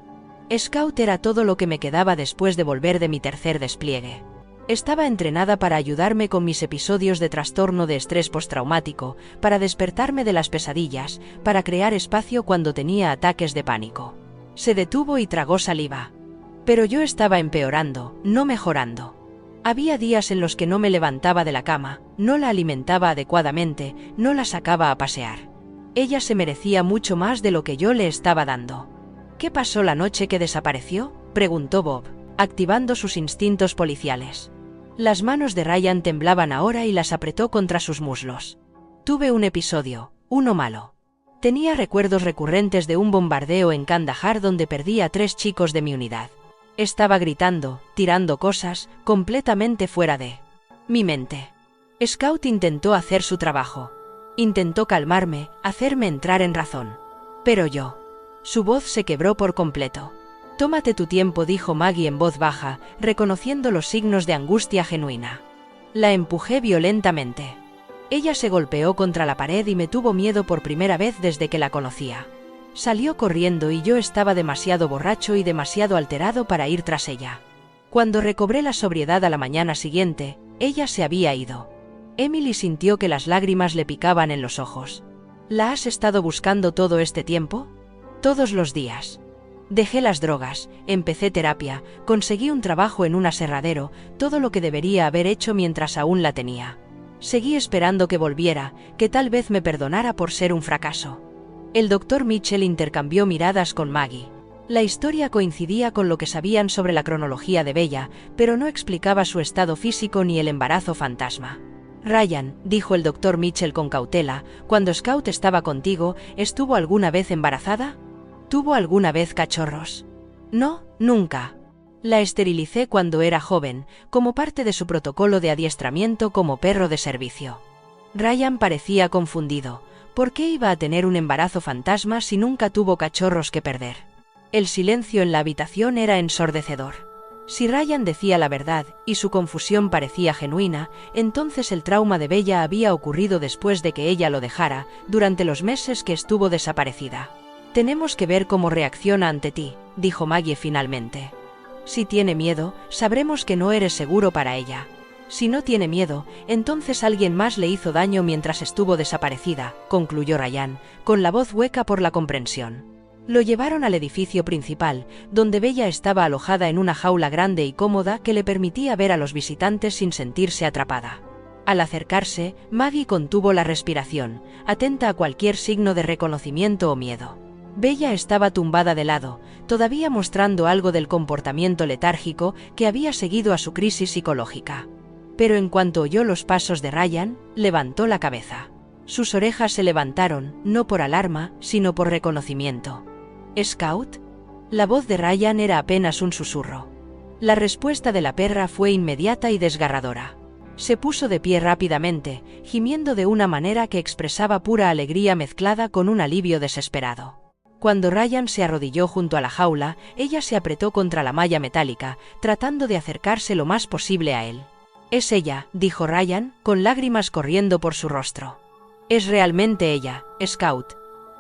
Scout era todo lo que me quedaba después de volver de mi tercer despliegue. Estaba entrenada para ayudarme con mis episodios de trastorno de estrés postraumático, para despertarme de las pesadillas, para crear espacio cuando tenía ataques de pánico. Se detuvo y tragó saliva. Pero yo estaba empeorando, no mejorando. Había días en los que no me levantaba de la cama, no la alimentaba adecuadamente, no la sacaba a pasear. Ella se merecía mucho más de lo que yo le estaba dando. ¿Qué pasó la noche que desapareció?, preguntó Bob, activando sus instintos policiales. Las manos de Ryan temblaban ahora y las apretó contra sus muslos. Tuve un episodio, uno malo. Tenía recuerdos recurrentes de un bombardeo en Kandahar donde perdí a 3 chicos de mi unidad. Estaba gritando, tirando cosas, completamente fuera de mi mente. Scout intentó hacer su trabajo. Intentó calmarme, hacerme entrar en razón. Pero yo. Su voz se quebró por completo. Tómate tu tiempo, dijo Maggie en voz baja, reconociendo los signos de angustia genuina. La empujé violentamente. Ella se golpeó contra la pared y me tuvo miedo por primera vez desde que la conocía. Salió corriendo y yo estaba demasiado borracho y demasiado alterado para ir tras ella. Cuando recobré la sobriedad a la mañana siguiente, ella se había ido. Emily sintió que las lágrimas le picaban en los ojos. ¿La has estado buscando todo este tiempo? Todos los días. Dejé las drogas, empecé terapia, conseguí un trabajo en un aserradero, todo lo que debería haber hecho mientras aún la tenía. Seguí esperando que volviera, que tal vez me perdonara por ser un fracaso. El Dr. Mitchell intercambió miradas con Maggie. La historia coincidía con lo que sabían sobre la cronología de Bella, pero no explicaba su estado físico ni el embarazo fantasma. Ryan, dijo el Dr. Mitchell con cautela, cuando Scout estaba contigo, ¿estuvo alguna vez embarazada? ¿Tuvo alguna vez cachorros? No, nunca. La esterilicé cuando era joven, como parte de su protocolo de adiestramiento como perro de servicio. Ryan parecía confundido. ¿Por qué iba a tener un embarazo fantasma si nunca tuvo cachorros que perder? El silencio en la habitación era ensordecedor. Si Ryan decía la verdad, y su confusión parecía genuina, entonces el trauma de Bella había ocurrido después de que ella lo dejara, durante los meses que estuvo desaparecida. «Tenemos que ver cómo reacciona ante ti», dijo Maggie finalmente. «Si tiene miedo, sabremos que no eres seguro para ella. Si no tiene miedo, entonces alguien más le hizo daño mientras estuvo desaparecida», concluyó Ryan, con la voz hueca por la comprensión. Lo llevaron al edificio principal, donde Bella estaba alojada en una jaula grande y cómoda que le permitía ver a los visitantes sin sentirse atrapada. Al acercarse, Maggie contuvo la respiración, atenta a cualquier signo de reconocimiento o miedo. Bella estaba tumbada de lado, todavía mostrando algo del comportamiento letárgico que había seguido a su crisis psicológica. Pero en cuanto oyó los pasos de Ryan, levantó la cabeza. Sus orejas se levantaron, no por alarma, sino por reconocimiento. «¿Scout?» La voz de Ryan era apenas un susurro. La respuesta de la perra fue inmediata y desgarradora. Se puso de pie rápidamente, gimiendo de una manera que expresaba pura alegría mezclada con un alivio desesperado. Cuando Ryan se arrodilló junto a la jaula, ella se apretó contra la malla metálica, tratando de acercarse lo más posible a él. «Es ella», dijo Ryan, con lágrimas corriendo por su rostro. «Es realmente ella, Scout.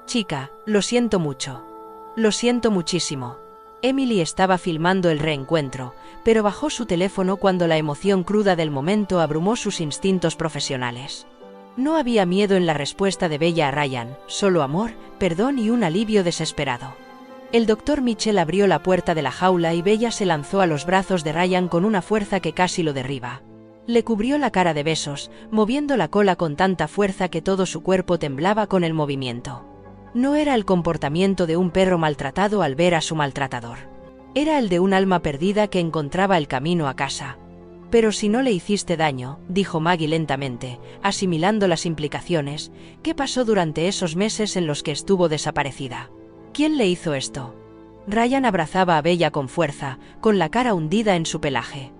Chica, lo siento mucho. Lo siento muchísimo». Emily estaba filmando el reencuentro, pero bajó su teléfono cuando la emoción cruda del momento abrumó sus instintos profesionales. No había miedo en la respuesta de Bella a Ryan, solo amor, perdón y un alivio desesperado. El Dr. Mitchell abrió la puerta de la jaula y Bella se lanzó a los brazos de Ryan con una fuerza que casi lo derriba. Le cubrió la cara de besos, moviendo la cola con tanta fuerza que todo su cuerpo temblaba con el movimiento. No era el comportamiento de un perro maltratado al ver a su maltratador. Era el de un alma perdida que encontraba el camino a casa. «Pero si no le hiciste daño», dijo Maggie lentamente, asimilando las implicaciones, «¿qué pasó durante esos meses en los que estuvo desaparecida? ¿Quién le hizo esto?» Ryan abrazaba a Bella con fuerza, con la cara hundida en su pelaje.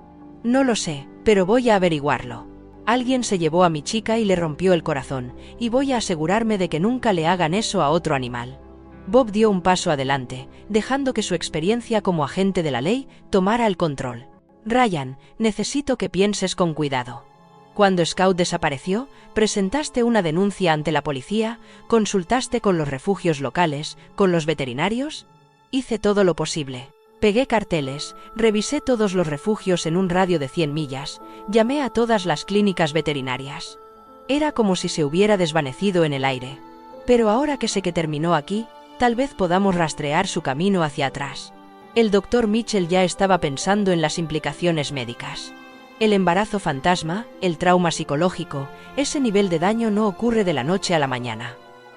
«No lo sé, pero voy a averiguarlo. Alguien se llevó a mi chica y le rompió el corazón, y voy a asegurarme de que nunca le hagan eso a otro animal». Bob dio un paso adelante, dejando que su experiencia como agente de la ley tomara el control. «Ryan, necesito que pienses con cuidado. Cuando Scout desapareció, presentaste una denuncia ante la policía, consultaste con los refugios locales, con los veterinarios». «Hice todo lo posible. Pegué carteles, revisé todos los refugios en un radio de 100 millas, llamé a todas las clínicas veterinarias. Era como si se hubiera desvanecido en el aire. Pero ahora que sé que terminó aquí, tal vez podamos rastrear su camino hacia atrás». El Dr. Mitchell ya estaba pensando en las implicaciones médicas. El embarazo fantasma, el trauma psicológico, ese nivel de daño no ocurre de la noche a la mañana.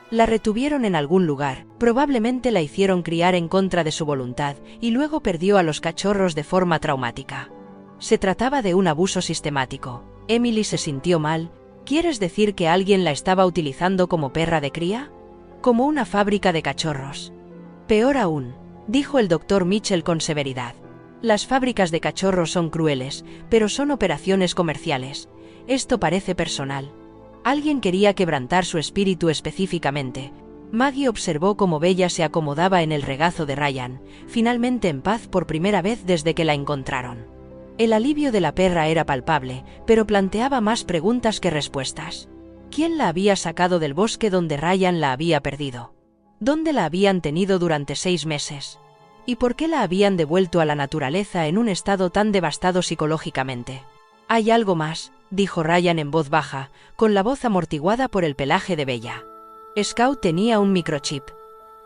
La retuvieron en algún lugar, probablemente la hicieron criar en contra de su voluntad y luego perdió a los cachorros de forma traumática. Se trataba de un abuso sistemático. Emily se sintió mal. ¿Quieres decir que alguien la estaba utilizando como perra de cría? Como una fábrica de cachorros. Peor aún, dijo el Dr. Mitchell con severidad. Las fábricas de cachorros son crueles, pero son operaciones comerciales. Esto parece personal. Alguien quería quebrantar su espíritu específicamente. Maggie observó cómo Bella se acomodaba en el regazo de Ryan, finalmente en paz por primera vez desde que la encontraron. El alivio de la perra era palpable, pero planteaba más preguntas que respuestas. ¿Quién la había sacado del bosque donde Ryan la había perdido? ¿Dónde la habían tenido durante 6 meses? ¿Y por qué la habían devuelto a la naturaleza en un estado tan devastado psicológicamente? «Hay algo más», dijo Ryan en voz baja, con la voz amortiguada por el pelaje de Bella. «Scout tenía un microchip.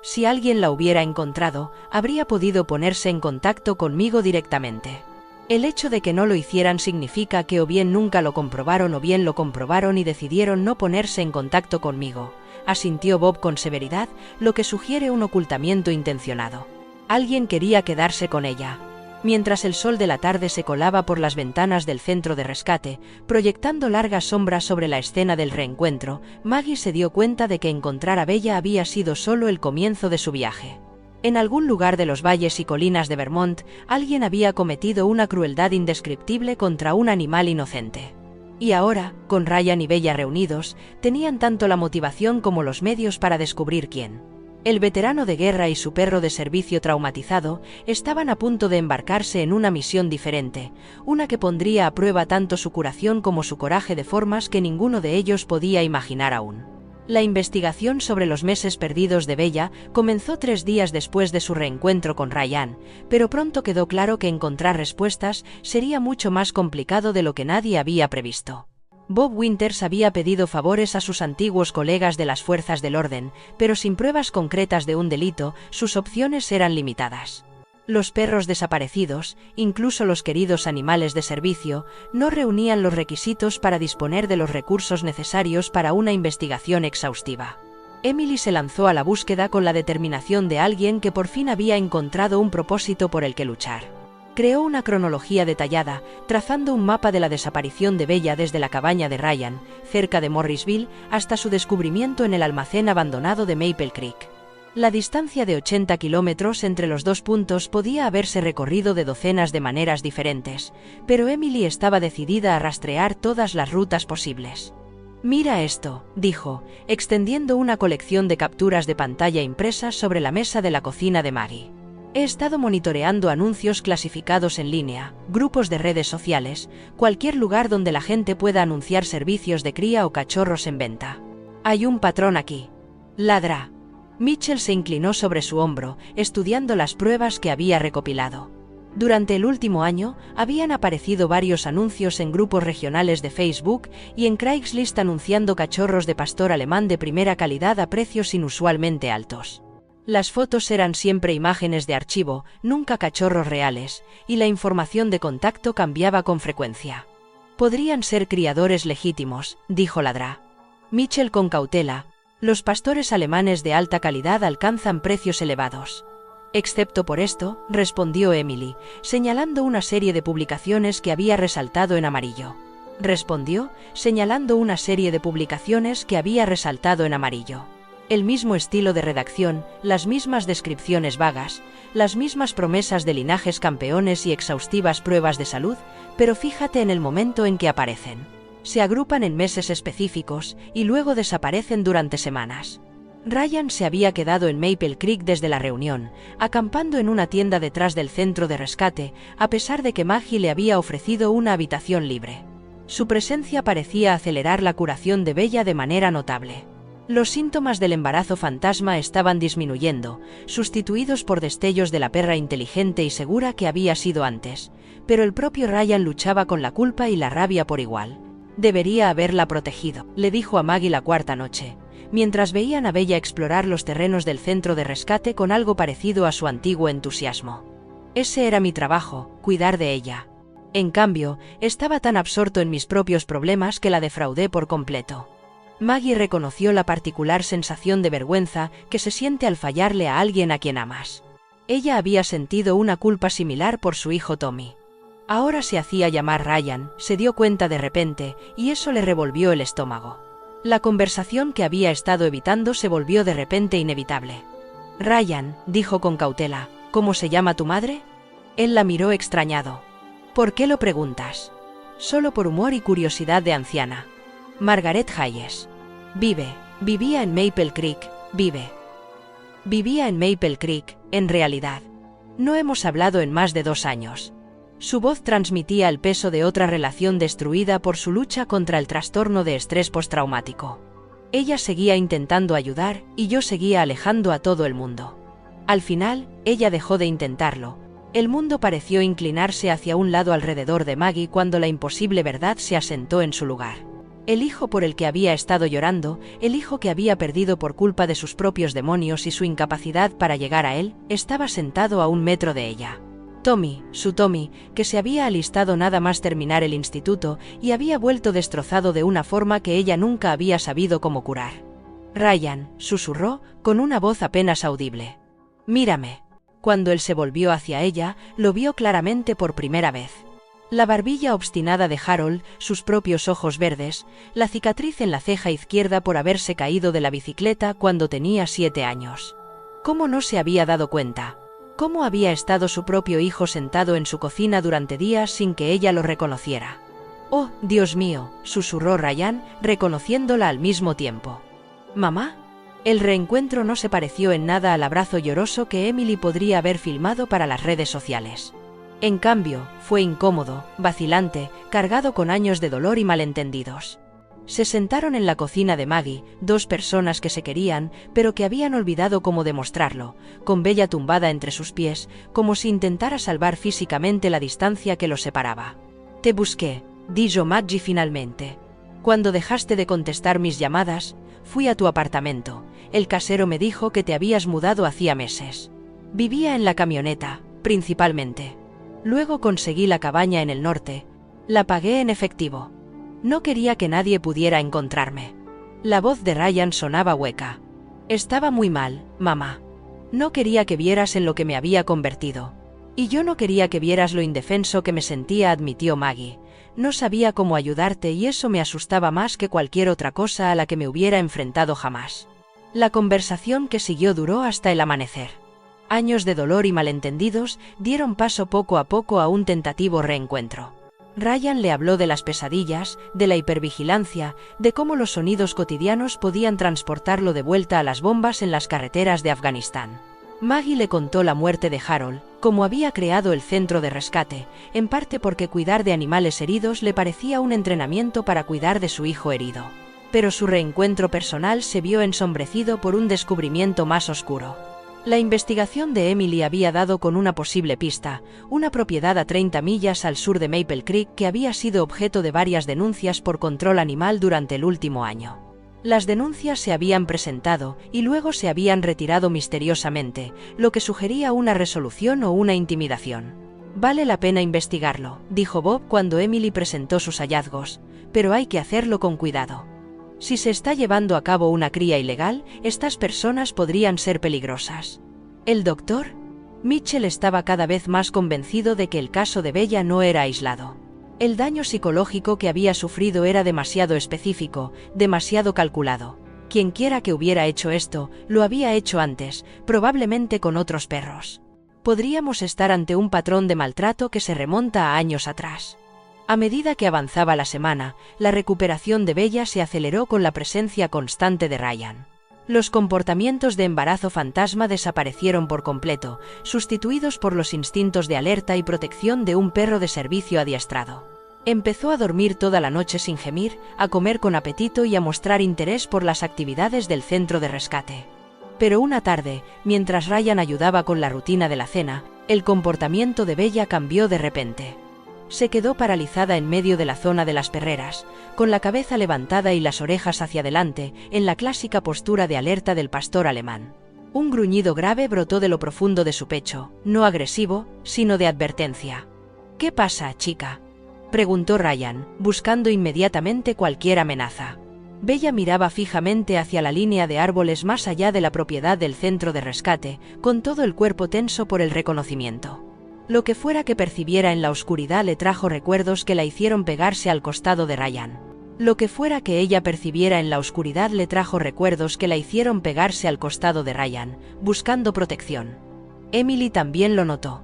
Si alguien la hubiera encontrado, habría podido ponerse en contacto conmigo directamente. El hecho de que no lo hicieran significa que o bien nunca lo comprobaron o bien lo comprobaron y decidieron no ponerse en contacto conmigo, asintió Bob con severidad, lo que sugiere un ocultamiento intencionado. Alguien quería quedarse con ella. Mientras el sol de la tarde se colaba por las ventanas del centro de rescate, proyectando largas sombras sobre la escena del reencuentro, Maggie se dio cuenta de que encontrar a Bella había sido solo el comienzo de su viaje. En algún lugar de los valles y colinas de Vermont, alguien había cometido una crueldad indescriptible contra un animal inocente. Y ahora, con Ryan y Bella reunidos, tenían tanto la motivación como los medios para descubrir quién. El veterano de guerra y su perro de servicio traumatizado estaban a punto de embarcarse en una misión diferente, una que pondría a prueba tanto su curación como su coraje de formas que ninguno de ellos podía imaginar aún. La investigación sobre los meses perdidos de Bella comenzó 3 días después de su reencuentro con Ryan, pero pronto quedó claro que encontrar respuestas sería mucho más complicado de lo que nadie había previsto. Bob Winters había pedido favores a sus antiguos colegas de las fuerzas del orden, pero sin pruebas concretas de un delito, sus opciones eran limitadas. Los perros desaparecidos, incluso los queridos animales de servicio, no reunían los requisitos para disponer de los recursos necesarios para una investigación exhaustiva. Emily se lanzó a la búsqueda con la determinación de alguien que por fin había encontrado un propósito por el que luchar. Creó una cronología detallada, trazando un mapa de la desaparición de Bella desde la cabaña de Ryan, cerca de Morrisville, hasta su descubrimiento en el almacén abandonado de Maple Creek. La distancia de 80 kilómetros entre los dos puntos podía haberse recorrido de docenas de maneras diferentes, pero Emily estaba decidida a rastrear todas las rutas posibles. «Mira esto», dijo, extendiendo una colección de capturas de pantalla impresas sobre la mesa de la cocina de Maggie. He estado monitoreando anuncios clasificados en línea, grupos de redes sociales, cualquier lugar donde la gente pueda anunciar servicios de cría o cachorros en venta. Hay un patrón aquí. Ladra. Mitchell se inclinó sobre su hombro, estudiando las pruebas que había recopilado. Durante el último año, habían aparecido varios anuncios en grupos regionales de Facebook y en Craigslist anunciando cachorros de pastor alemán de primera calidad a precios inusualmente altos. Las fotos eran siempre imágenes de archivo, nunca cachorros reales, y la información de contacto cambiaba con frecuencia. Podrían ser criadores legítimos, dijo Ladra. Mitchell con cautela. Los pastores alemanes de alta calidad alcanzan precios elevados. Excepto por esto, respondió Emily, señalando una serie de publicaciones que había resaltado en amarillo. Respondió, señalando una serie de publicaciones que había resaltado en amarillo. El mismo estilo de redacción, las mismas descripciones vagas, las mismas promesas de linajes campeones y exhaustivas pruebas de salud, pero fíjate en el momento en que aparecen. Se agrupan en meses específicos y luego desaparecen durante semanas. Ryan se había quedado en Maple Creek desde la reunión, acampando en una tienda detrás del centro de rescate, a pesar de que Maggie le había ofrecido una habitación libre. Su presencia parecía acelerar la curación de Bella de manera notable. Los síntomas del embarazo fantasma estaban disminuyendo, sustituidos por destellos de la perra inteligente y segura que había sido antes, pero el propio Ryan luchaba con la culpa y la rabia por igual. Debería haberla protegido, le dijo a Maggie la cuarta noche, mientras veían a Bella explorar los terrenos del centro de rescate con algo parecido a su antiguo entusiasmo. Ese era mi trabajo, cuidar de ella. En cambio, estaba tan absorto en mis propios problemas que la defraudé por completo. Maggie reconoció la particular sensación de vergüenza que se siente al fallarle a alguien a quien amas. Ella había sentido una culpa similar por su hijo Tommy. Ahora se hacía llamar Ryan, se dio cuenta de repente, y eso le revolvió el estómago. La conversación que había estado evitando se volvió de repente inevitable. Ryan, dijo con cautela, ¿cómo se llama tu madre? Él la miró extrañado. ¿Por qué lo preguntas? Solo por humor y curiosidad de anciana. Margaret Hayes. Vivía en Maple Creek, Vivía en Maple Creek, en realidad. No hemos hablado en más de 2 años. Su voz transmitía el peso de otra relación destruida por su lucha contra el trastorno de estrés postraumático. Ella seguía intentando ayudar y yo seguía alejando a todo el mundo. Al final, ella dejó de intentarlo. El mundo pareció inclinarse hacia un lado alrededor de Maggie cuando la imposible verdad se asentó en su lugar. El hijo por el que había estado llorando, el hijo que había perdido por culpa de sus propios demonios y su incapacidad para llegar a él, estaba sentado a 1 metro de ella. Tommy, su Tommy, que se había alistado nada más terminar el instituto y había vuelto destrozado de una forma que ella nunca había sabido cómo curar. Ryan, susurró, con una voz apenas audible. Mírame. Cuando él se volvió hacia ella, lo vio claramente por primera vez. La barbilla obstinada de Harold, sus propios ojos verdes, la cicatriz en la ceja izquierda por haberse caído de la bicicleta cuando tenía 7 años. ¿Cómo no se había dado cuenta? ¿Cómo había estado su propio hijo sentado en su cocina durante días sin que ella lo reconociera? «Oh, Dios mío», susurró Ryan, reconociéndola al mismo tiempo. «¿Mamá?» El reencuentro no se pareció en nada al abrazo lloroso que Emily podría haber filmado para las redes sociales. En cambio, fue incómodo, vacilante, cargado con años de dolor y malentendidos. Se sentaron en la cocina de Maggie, dos personas que se querían, pero que habían olvidado cómo demostrarlo, con Bella tumbada entre sus pies, como si intentara salvar físicamente la distancia que los separaba. «Te busqué», dijo Maggie finalmente. «Cuando dejaste de contestar mis llamadas, fui a tu apartamento. El casero me dijo que te habías mudado hacía meses. Vivía en la camioneta, principalmente. Luego conseguí la cabaña en el norte. La pagué en efectivo. No quería que nadie pudiera encontrarme». La voz de Ryan sonaba hueca. «Estaba muy mal, mamá. No quería que vieras en lo que me había convertido. Y yo no quería que vieras lo indefenso que me sentía», admitió Maggie. «No sabía cómo ayudarte y eso me asustaba más que cualquier otra cosa a la que me hubiera enfrentado jamás». La conversación que siguió duró hasta el amanecer. Años de dolor y malentendidos dieron paso poco a poco a un tentativo reencuentro. Ryan le habló de las pesadillas, de la hipervigilancia, de cómo los sonidos cotidianos podían transportarlo de vuelta a las bombas en las carreteras de Afganistán. Maggie le contó la muerte de Harold, cómo había creado el centro de rescate, en parte porque cuidar de animales heridos le parecía un entrenamiento para cuidar de su hijo herido. Pero su reencuentro personal se vio ensombrecido por un descubrimiento más oscuro. La investigación de Emily había dado con una posible pista, una propiedad a 30 millas al sur de Maple Creek que había sido objeto de varias denuncias por control animal durante el último año. Las denuncias se habían presentado y luego se habían retirado misteriosamente, lo que sugería una resolución o una intimidación. «Vale la pena investigarlo», dijo Bob cuando Emily presentó sus hallazgos, «pero hay que hacerlo con cuidado. Si se está llevando a cabo una cría ilegal, estas personas podrían ser peligrosas». ¿El doctor? Mitchell estaba cada vez más convencido de que el caso de Bella no era aislado. El daño psicológico que había sufrido era demasiado específico, demasiado calculado. Quienquiera que hubiera hecho esto, lo había hecho antes, probablemente con otros perros. Podríamos estar ante un patrón de maltrato que se remonta a años atrás. A medida que avanzaba la semana, la recuperación de Bella se aceleró con la presencia constante de Ryan. Los comportamientos de embarazo fantasma desaparecieron por completo, sustituidos por los instintos de alerta y protección de un perro de servicio adiestrado. Empezó a dormir toda la noche sin gemir, a comer con apetito y a mostrar interés por las actividades del centro de rescate. Pero una tarde, mientras Ryan ayudaba con la rutina de la cena, el comportamiento de Bella cambió de repente. Se quedó paralizada en medio de la zona de las perreras, con la cabeza levantada y las orejas hacia adelante, en la clásica postura de alerta del pastor alemán. Un gruñido grave brotó de lo profundo de su pecho, no agresivo, sino de advertencia. «¿Qué pasa, chica?», preguntó Ryan, buscando inmediatamente cualquier amenaza. Bella miraba fijamente hacia la línea de árboles más allá de la propiedad del centro de rescate, con todo el cuerpo tenso por el reconocimiento. Lo que fuera que percibiera en la oscuridad le trajo recuerdos que la hicieron pegarse al costado de Ryan. Lo que fuera que ella percibiera en la oscuridad le trajo recuerdos que la hicieron pegarse al costado de Ryan, buscando protección. Emily también lo notó.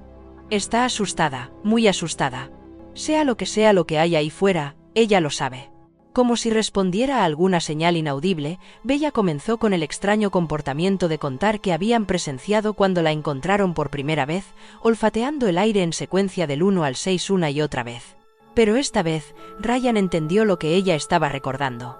Está asustada, muy asustada. Sea lo que hay ahí fuera, ella lo sabe. Como si respondiera a alguna señal inaudible, Bella comenzó con el extraño comportamiento de contar que habían presenciado cuando la encontraron por primera vez, olfateando el aire en secuencia del 1 al 6 una y otra vez. Pero esta vez, Ryan entendió lo que ella estaba recordando.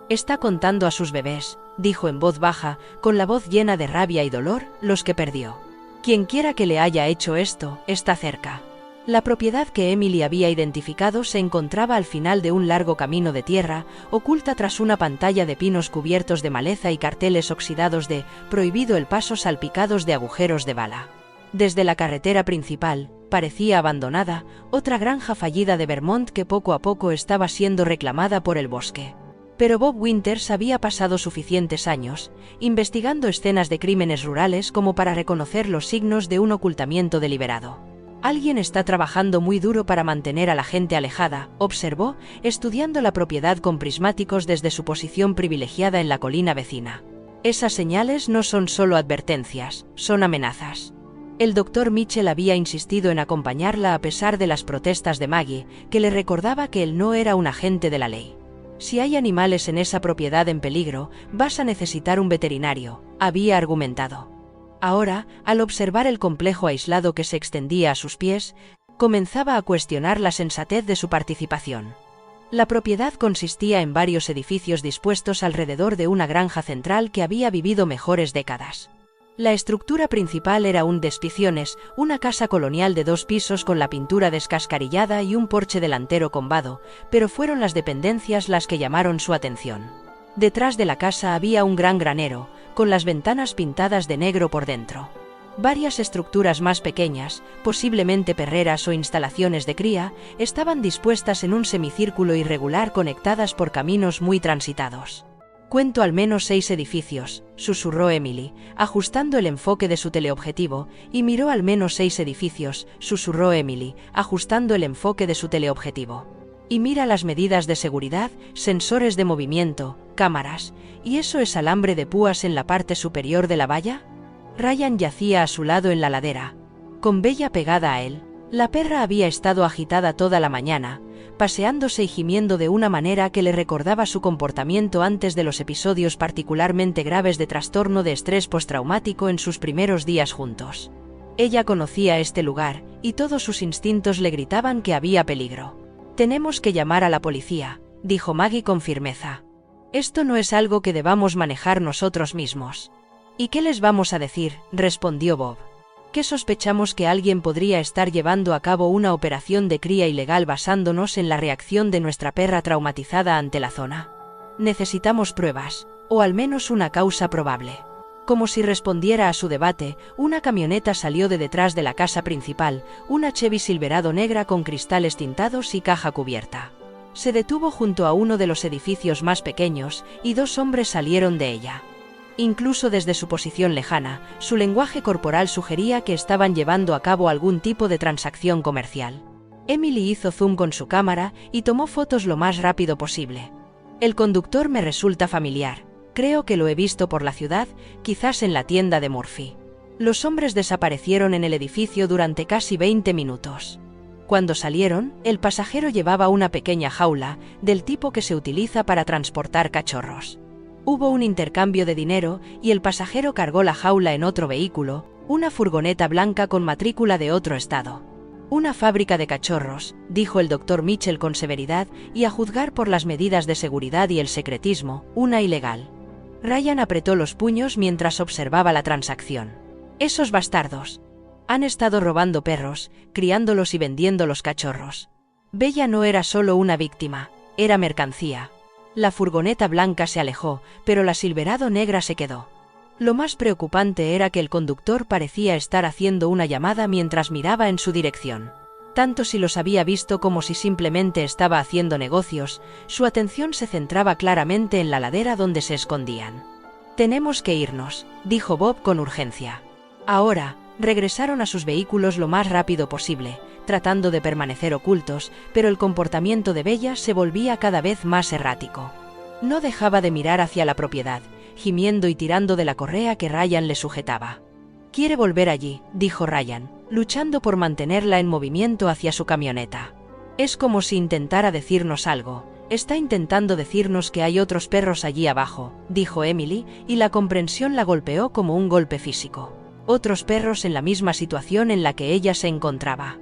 «Está contando a sus bebés», dijo en voz baja, con la voz llena de rabia y dolor, «los que perdió. Quienquiera que le haya hecho esto, está cerca». La propiedad que Emily había identificado se encontraba al final de un largo camino de tierra, oculta tras una pantalla de pinos cubiertos de maleza y carteles oxidados de «Prohibido el paso» salpicados de agujeros de bala. Desde la carretera principal, parecía abandonada, otra granja fallida de Vermont que poco a poco estaba siendo reclamada por el bosque. Pero Bob Winters había pasado suficientes años, investigando escenas de crímenes rurales como para reconocer los signos de un ocultamiento deliberado. Alguien está trabajando muy duro para mantener a la gente alejada, observó, estudiando la propiedad con prismáticos desde su posición privilegiada en la colina vecina. Esas señales no son solo advertencias, son amenazas. El Dr. Mitchell había insistido en acompañarla a pesar de las protestas de Maggie, que le recordaba que él no era un agente de la ley. Si hay animales en esa propiedad en peligro, vas a necesitar un veterinario, había argumentado. Ahora, al observar el complejo aislado que se extendía a sus pies, comenzaba a cuestionar la sensatez de su participación. La propiedad consistía en varios edificios dispuestos alrededor de una granja central que había vivido mejores décadas. La estructura principal era un Despiciones, una casa colonial de 2 pisos con la pintura descascarillada y un porche delantero combado, pero fueron las dependencias las que llamaron su atención. Detrás de la casa había un gran granero, con las ventanas pintadas de negro por dentro. Varias estructuras más pequeñas, posiblemente perreras o instalaciones de cría, estaban dispuestas en un semicírculo irregular conectadas por caminos muy transitados. «Cuento al menos 6 edificios», susurró Emily, ajustando el enfoque de su teleobjetivo, y miró al menos 6 edificios, susurró Emily, ajustando el enfoque de su teleobjetivo. «Y mira las medidas de seguridad, sensores de movimiento, cámaras, ¿y eso es alambre de púas en la parte superior de la valla?» Ryan yacía a su lado en la ladera, con Bella pegada a él. La perra había estado agitada toda la mañana, paseándose y gimiendo de una manera que le recordaba su comportamiento antes de los episodios particularmente graves de trastorno de estrés postraumático en sus primeros días juntos. Ella conocía este lugar, y todos sus instintos le gritaban que había peligro. «Tenemos que llamar a la policía», dijo Maggie con firmeza. «Esto no es algo que debamos manejar nosotros mismos». «¿Y qué les vamos a decir?», respondió Bob. «¿Qué sospechamos que alguien podría estar llevando a cabo una operación de cría ilegal basándonos en la reacción de nuestra perra traumatizada ante la zona? Necesitamos pruebas, o al menos una causa probable». Como si respondiera a su debate, una camioneta salió de detrás de la casa principal, una Chevy Silverado negra con cristales tintados y caja cubierta. Se detuvo junto a uno de los edificios más pequeños, y 2 hombres salieron de ella. Incluso desde su posición lejana, su lenguaje corporal sugería que estaban llevando a cabo algún tipo de transacción comercial. Emily hizo zoom con su cámara y tomó fotos lo más rápido posible. «El conductor me resulta familiar. Creo que lo he visto por la ciudad, quizás en la tienda de Murphy». Los hombres desaparecieron en el edificio durante casi 20 minutos. Cuando salieron, el pasajero llevaba una pequeña jaula, del tipo que se utiliza para transportar cachorros. Hubo un intercambio de dinero y el pasajero cargó la jaula en otro vehículo, una furgoneta blanca con matrícula de otro estado. «Una fábrica de cachorros», dijo el Dr. Mitchell con severidad, «y a juzgar por las medidas de seguridad y el secretismo, una ilegal». Ryan apretó los puños mientras observaba la transacción. «Esos bastardos. Han estado robando perros, criándolos y vendiendo los cachorros». Bella no era solo una víctima, era mercancía. La furgoneta blanca se alejó, pero la Silverado negra se quedó. Lo más preocupante era que el conductor parecía estar haciendo una llamada mientras miraba en su dirección. Tanto si los había visto como si simplemente estaba haciendo negocios, su atención se centraba claramente en la ladera donde se escondían. «Tenemos que irnos», dijo Bob con urgencia. Ahora, regresaron a sus vehículos lo más rápido posible, tratando de permanecer ocultos, pero el comportamiento de Bella se volvía cada vez más errático. No dejaba de mirar hacia la propiedad, gimiendo y tirando de la correa que Ryan le sujetaba. «Quiere volver allí», dijo Ryan, luchando por mantenerla en movimiento hacia su camioneta. «Es como si intentara decirnos algo. Está intentando decirnos que hay otros perros allí abajo», dijo Emily, y la comprensión la golpeó como un golpe físico. Otros perros en la misma situación en la que ella se encontraba.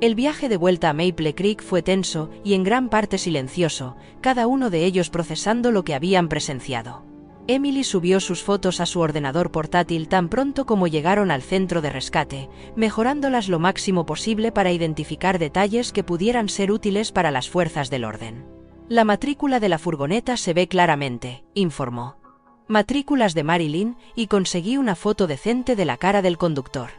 El viaje de vuelta a Maple Creek fue tenso y en gran parte silencioso, cada uno de ellos procesando lo que habían presenciado. Emily subió sus fotos a su ordenador portátil tan pronto como llegaron al centro de rescate, mejorándolas lo máximo posible para identificar detalles que pudieran ser útiles para las fuerzas del orden. «La matrícula de la furgoneta se ve claramente», informó. «Matrículas de Marilyn», y conseguí una foto decente de la cara del conductor.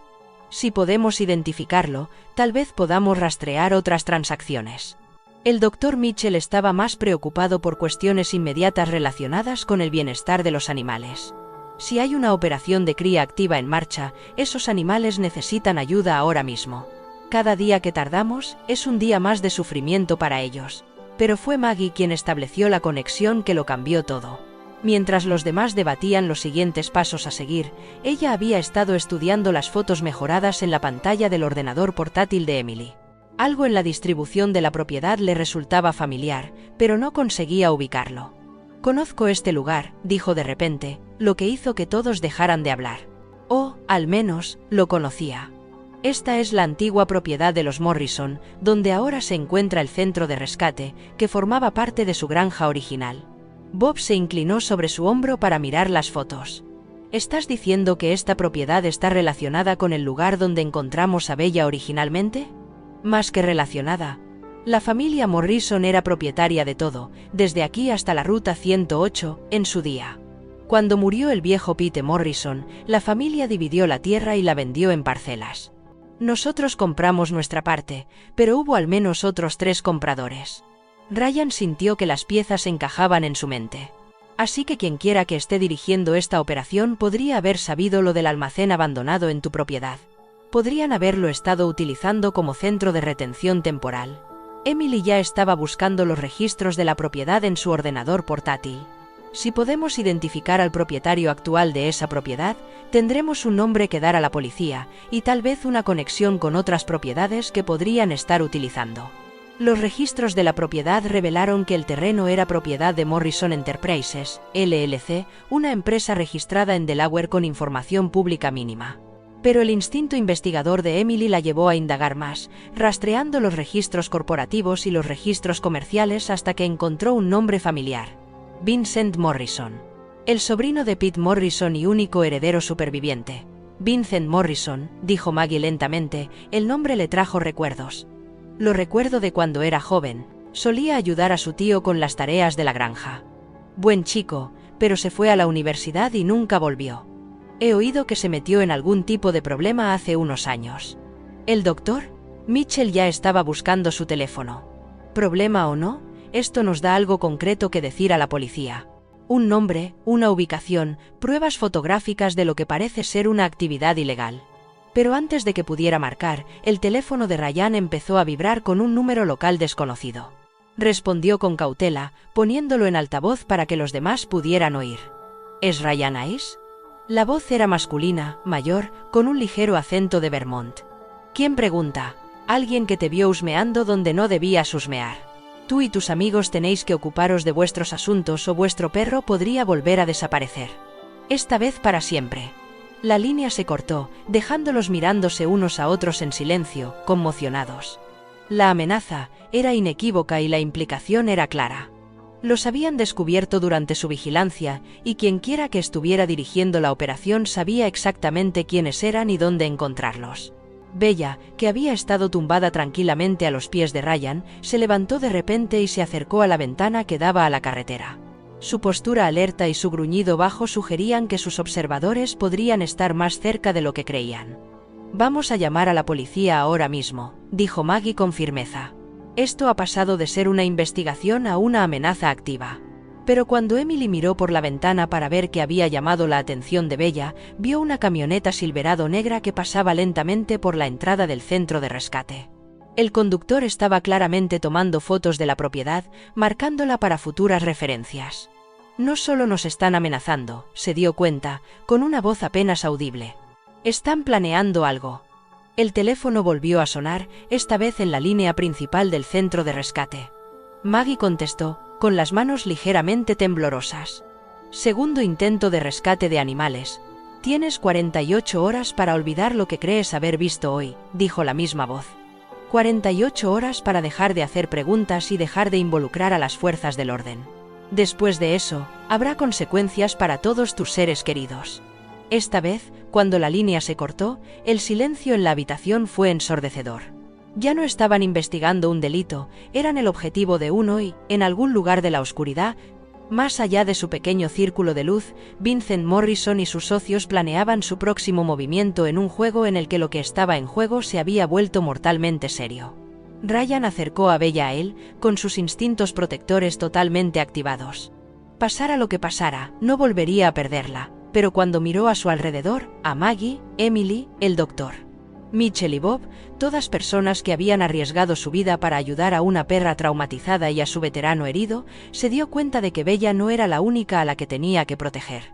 Si podemos identificarlo, tal vez podamos rastrear otras transacciones. El Dr. Mitchell estaba más preocupado por cuestiones inmediatas relacionadas con el bienestar de los animales. Si hay una operación de cría activa en marcha, esos animales necesitan ayuda ahora mismo. Cada día que tardamos es un día más de sufrimiento para ellos. Pero fue Maggie quien estableció la conexión que lo cambió todo. Mientras los demás debatían los siguientes pasos a seguir, ella había estado estudiando las fotos mejoradas en la pantalla del ordenador portátil de Emily. Algo en la distribución de la propiedad le resultaba familiar, pero no conseguía ubicarlo. «Conozco este lugar», dijo de repente, lo que hizo que todos dejaran de hablar. O, al menos, lo conocía. Esta es la antigua propiedad de los Morrison, donde ahora se encuentra el centro de rescate, que formaba parte de su granja original. Bob se inclinó sobre su hombro para mirar las fotos. ¿Estás diciendo que esta propiedad está relacionada con el lugar donde encontramos a Bella originalmente? Más que relacionada. La familia Morrison era propietaria de todo, desde aquí hasta la Ruta 108, en su día. Cuando murió el viejo Pete Morrison, la familia dividió la tierra y la vendió en parcelas. Nosotros compramos nuestra parte, pero hubo al menos otros 3 compradores. Ryan sintió que las piezas encajaban en su mente. Así que quienquiera que esté dirigiendo esta operación podría haber sabido lo del almacén abandonado en tu propiedad. Podrían haberlo estado utilizando como centro de retención temporal. Emily ya estaba buscando los registros de la propiedad en su ordenador portátil. Si podemos identificar al propietario actual de esa propiedad, tendremos un nombre que dar a la policía y tal vez una conexión con otras propiedades que podrían estar utilizando. Los registros de la propiedad revelaron que el terreno era propiedad de Morrison Enterprises, LLC, una empresa registrada en Delaware con información pública mínima. Pero el instinto investigador de Emily la llevó a indagar más, rastreando los registros corporativos y los registros comerciales hasta que encontró un nombre familiar: Vincent Morrison. El sobrino de Pete Morrison y único heredero superviviente. Vincent Morrison, dijo Maggie lentamente, el nombre le trajo recuerdos. Lo recuerdo de cuando era joven, solía ayudar a su tío con las tareas de la granja. Buen chico, pero se fue a la universidad y nunca volvió. He oído que se metió en algún tipo de problema hace unos años. ¿El doctor? Mitchell ya estaba buscando su teléfono. ¿Problema o no? Esto nos da algo concreto que decir a la policía. Un nombre, una ubicación, pruebas fotográficas de lo que parece ser una actividad ilegal. Pero antes de que pudiera marcar, el teléfono de Ryan empezó a vibrar con un número local desconocido. Respondió con cautela, poniéndolo en altavoz para que los demás pudieran oír. ¿Es Ryan Ice? La voz era masculina, mayor, con un ligero acento de Vermont. ¿Quién pregunta? Alguien que te vio husmeando donde no debías husmear. Tú y tus amigos tenéis que ocuparos de vuestros asuntos o vuestro perro podría volver a desaparecer. Esta vez para siempre. La línea se cortó, dejándolos mirándose unos a otros en silencio, conmocionados. La amenaza era inequívoca y la implicación era clara. Los habían descubierto durante su vigilancia, y quienquiera que estuviera dirigiendo la operación sabía exactamente quiénes eran y dónde encontrarlos. Bella, que había estado tumbada tranquilamente a los pies de Ryan, se levantó de repente y se acercó a la ventana que daba a la carretera. Su postura alerta y su gruñido bajo sugerían que sus observadores podrían estar más cerca de lo que creían. «Vamos a llamar a la policía ahora mismo», dijo Maggie con firmeza. Esto ha pasado de ser una investigación a una amenaza activa. Pero cuando Emily miró por la ventana para ver qué había llamado la atención de Bella, vio una camioneta Silverado negra que pasaba lentamente por la entrada del centro de rescate. El conductor estaba claramente tomando fotos de la propiedad, marcándola para futuras referencias. No solo nos están amenazando, se dio cuenta, con una voz apenas audible. Están planeando algo. El teléfono volvió a sonar, esta vez en la línea principal del centro de rescate. Maggie contestó, con las manos ligeramente temblorosas. Segundo intento de rescate de animales. Tienes 48 horas para olvidar lo que crees haber visto hoy, dijo la misma voz. 48 horas para dejar de hacer preguntas y dejar de involucrar a las fuerzas del orden. Después de eso, habrá consecuencias para todos tus seres queridos. Esta vez, cuando la línea se cortó, el silencio en la habitación fue ensordecedor. Ya no estaban investigando un delito, eran el objetivo de uno y, en algún lugar de la oscuridad, Más allá de su pequeño círculo de luz, Vincent Morrison y sus socios planeaban su próximo movimiento en un juego en el que lo que estaba en juego se había vuelto mortalmente serio. Ryan acercó a Bella a él, con sus instintos protectores totalmente activados. Pasara lo que pasara, no volvería a perderla, pero cuando miró a su alrededor, a Maggie, Emily, el doctor Mitchell y Bob, todas personas que habían arriesgado su vida para ayudar a una perra traumatizada y a su veterano herido, se dio cuenta de que Bella no era la única a la que tenía que proteger.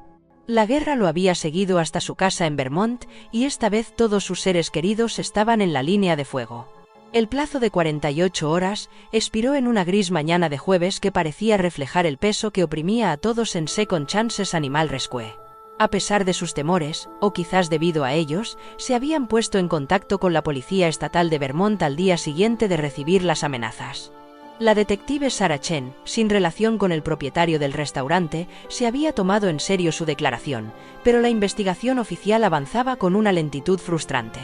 La guerra lo había seguido hasta su casa en Vermont, y esta vez todos sus seres queridos estaban en la línea de fuego. El plazo de 48 horas expiró en una gris mañana de jueves que parecía reflejar el peso que oprimía a todos en Second Chances Animal Rescue. A pesar de sus temores, o quizás debido a ellos, se habían puesto en contacto con la Policía Estatal de Vermont al día siguiente de recibir las amenazas. La detective Sarah Chen, sin relación con el propietario del restaurante, se había tomado en serio su declaración, pero la investigación oficial avanzaba con una lentitud frustrante.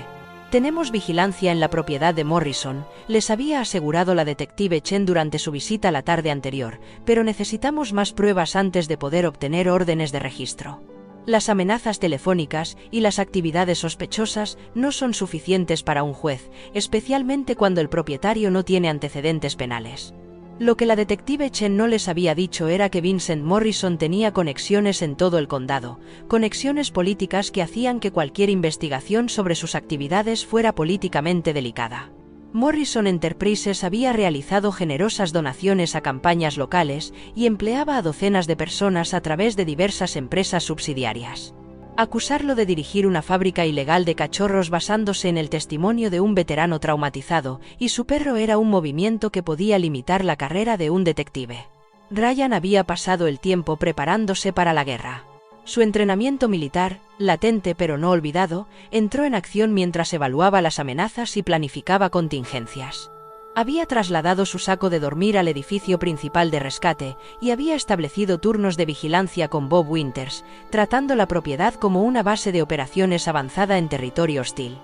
«Tenemos vigilancia en la propiedad de Morrison», les había asegurado la detective Chen durante su visita la tarde anterior, pero necesitamos más pruebas antes de poder obtener órdenes de registro. Las amenazas telefónicas y las actividades sospechosas no son suficientes para un juez, especialmente cuando el propietario no tiene antecedentes penales. Lo que la detective Chen no les había dicho era que Vincent Morrison tenía conexiones en todo el condado, conexiones políticas que hacían que cualquier investigación sobre sus actividades fuera políticamente delicada. Morrison Enterprises había realizado generosas donaciones a campañas locales y empleaba a docenas de personas a través de diversas empresas subsidiarias. Acusarlo de dirigir una fábrica ilegal de cachorros basándose en el testimonio de un veterano traumatizado y su perro era un movimiento que podía limitar la carrera de un detective. Ryan había pasado el tiempo preparándose para la guerra. Su entrenamiento militar, latente pero no olvidado, entró en acción mientras evaluaba las amenazas y planificaba contingencias. Había trasladado su saco de dormir al edificio principal de rescate y había establecido turnos de vigilancia con Bob Winters, tratando la propiedad como una base de operaciones avanzada en territorio hostil.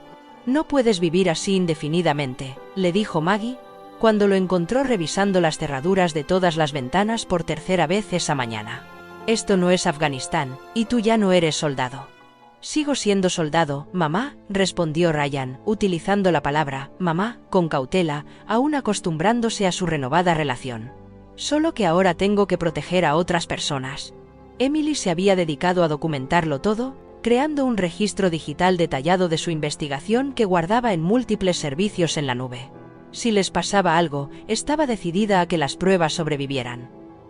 «No puedes vivir así indefinidamente», le dijo Maggie, cuando lo encontró revisando las cerraduras de todas las ventanas por tercera vez esa mañana. «Esto no es Afganistán, y tú ya no eres soldado». «Sigo siendo soldado, mamá», respondió Ryan, utilizando la palabra «mamá» con cautela, aún acostumbrándose a su renovada relación. «Solo que ahora tengo que proteger a otras personas». Emily se había dedicado a documentarlo todo, creando un registro digital detallado de su investigación que guardaba en múltiples servicios en la nube. Si les pasaba algo, estaba decidida a que las pruebas sobrevivieran.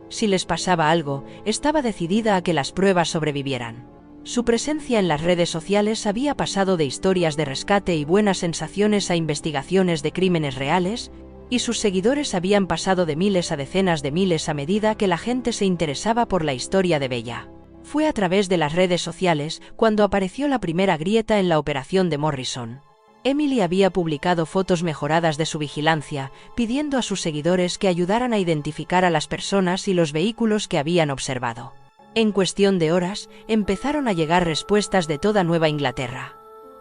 Si les pasaba algo, estaba decidida a que las pruebas sobrevivieran. Su presencia en las redes sociales había pasado de historias de rescate y buenas sensaciones a investigaciones de crímenes reales, y sus seguidores habían pasado de miles a decenas de miles a medida que la gente se interesaba por la historia de Bella. Fue a través de las redes sociales cuando apareció la primera grieta en la operación de Morrison. Emily había publicado fotos mejoradas de su vigilancia, pidiendo a sus seguidores que ayudaran a identificar a las personas y los vehículos que habían observado. En cuestión de horas, empezaron a llegar respuestas de toda Nueva Inglaterra.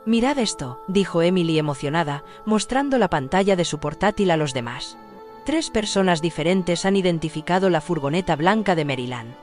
«Mirad esto», dijo Emily emocionada, mostrando la pantalla de su portátil a los demás. 3 personas diferentes han identificado la furgoneta blanca de Maryland.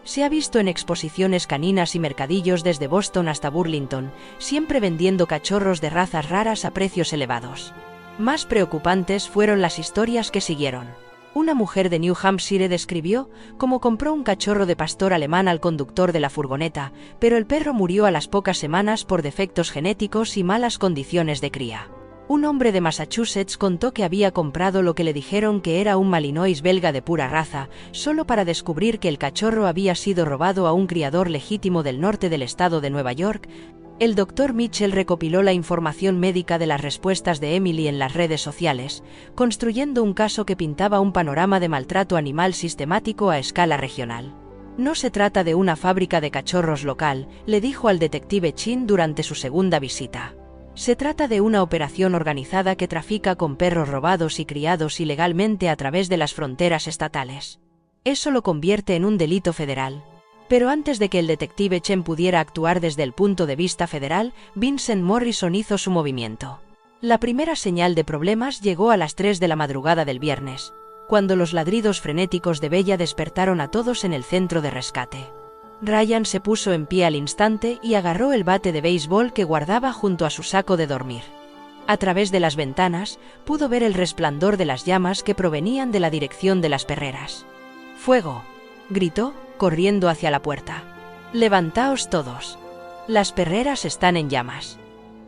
Se ha visto en exposiciones caninas y mercadillos desde Boston hasta Burlington, siempre vendiendo cachorros de razas raras a precios elevados. Más preocupantes fueron las historias que siguieron. Una mujer de New Hampshire describió cómo compró un cachorro de pastor alemán al conductor de la furgoneta, pero el perro murió a las pocas semanas por defectos genéticos y malas condiciones de cría. Un hombre de Massachusetts contó que había comprado lo que le dijeron que era un Malinois belga de pura raza, solo para descubrir que el cachorro había sido robado a un criador legítimo del norte del estado de Nueva York. El doctor Mitchell recopiló la información médica de las respuestas de Emily en las redes sociales, construyendo un caso que pintaba un panorama de maltrato animal sistemático a escala regional. «No se trata de una fábrica de cachorros local», le dijo al detective Chin durante su segunda visita. «Se trata de una operación organizada que trafica con perros robados y criados ilegalmente a través de las fronteras estatales. Eso lo convierte en un delito federal». Pero antes de que el detective Chen pudiera actuar desde el punto de vista federal, Vincent Morrison hizo su movimiento. La primera señal de problemas llegó a las 3 de la madrugada del viernes. cuando los ladridos frenéticos de Bella despertaron a todos en el centro de rescate. Ryan se puso en pie al instante y agarró el bate de béisbol que guardaba junto a su saco de dormir. A través de las ventanas, pudo ver el resplandor de las llamas que provenían de la dirección de las perreras. «¡Fuego!», gritó, corriendo hacia la puerta. «¡Levantaos todos! Las perreras están en llamas».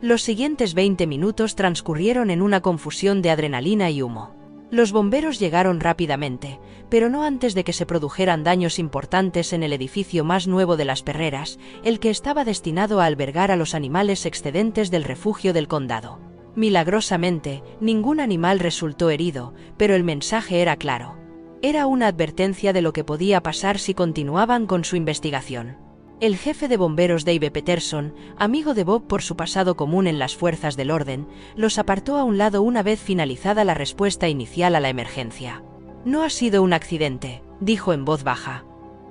Los siguientes 20 minutos transcurrieron en una confusión de adrenalina y humo. Los bomberos llegaron rápidamente, pero no antes de que se produjeran daños importantes en el edificio más nuevo de las perreras, el que estaba destinado a albergar a los animales excedentes del refugio del condado. Milagrosamente, ningún animal resultó herido, pero el mensaje era claro. Era una advertencia de lo que podía pasar si continuaban con su investigación. El jefe de bomberos Dave Peterson, amigo de Bob por su pasado común en las fuerzas del orden, los apartó a un lado una vez finalizada la respuesta inicial a la emergencia. «No ha sido un accidente», dijo en voz baja.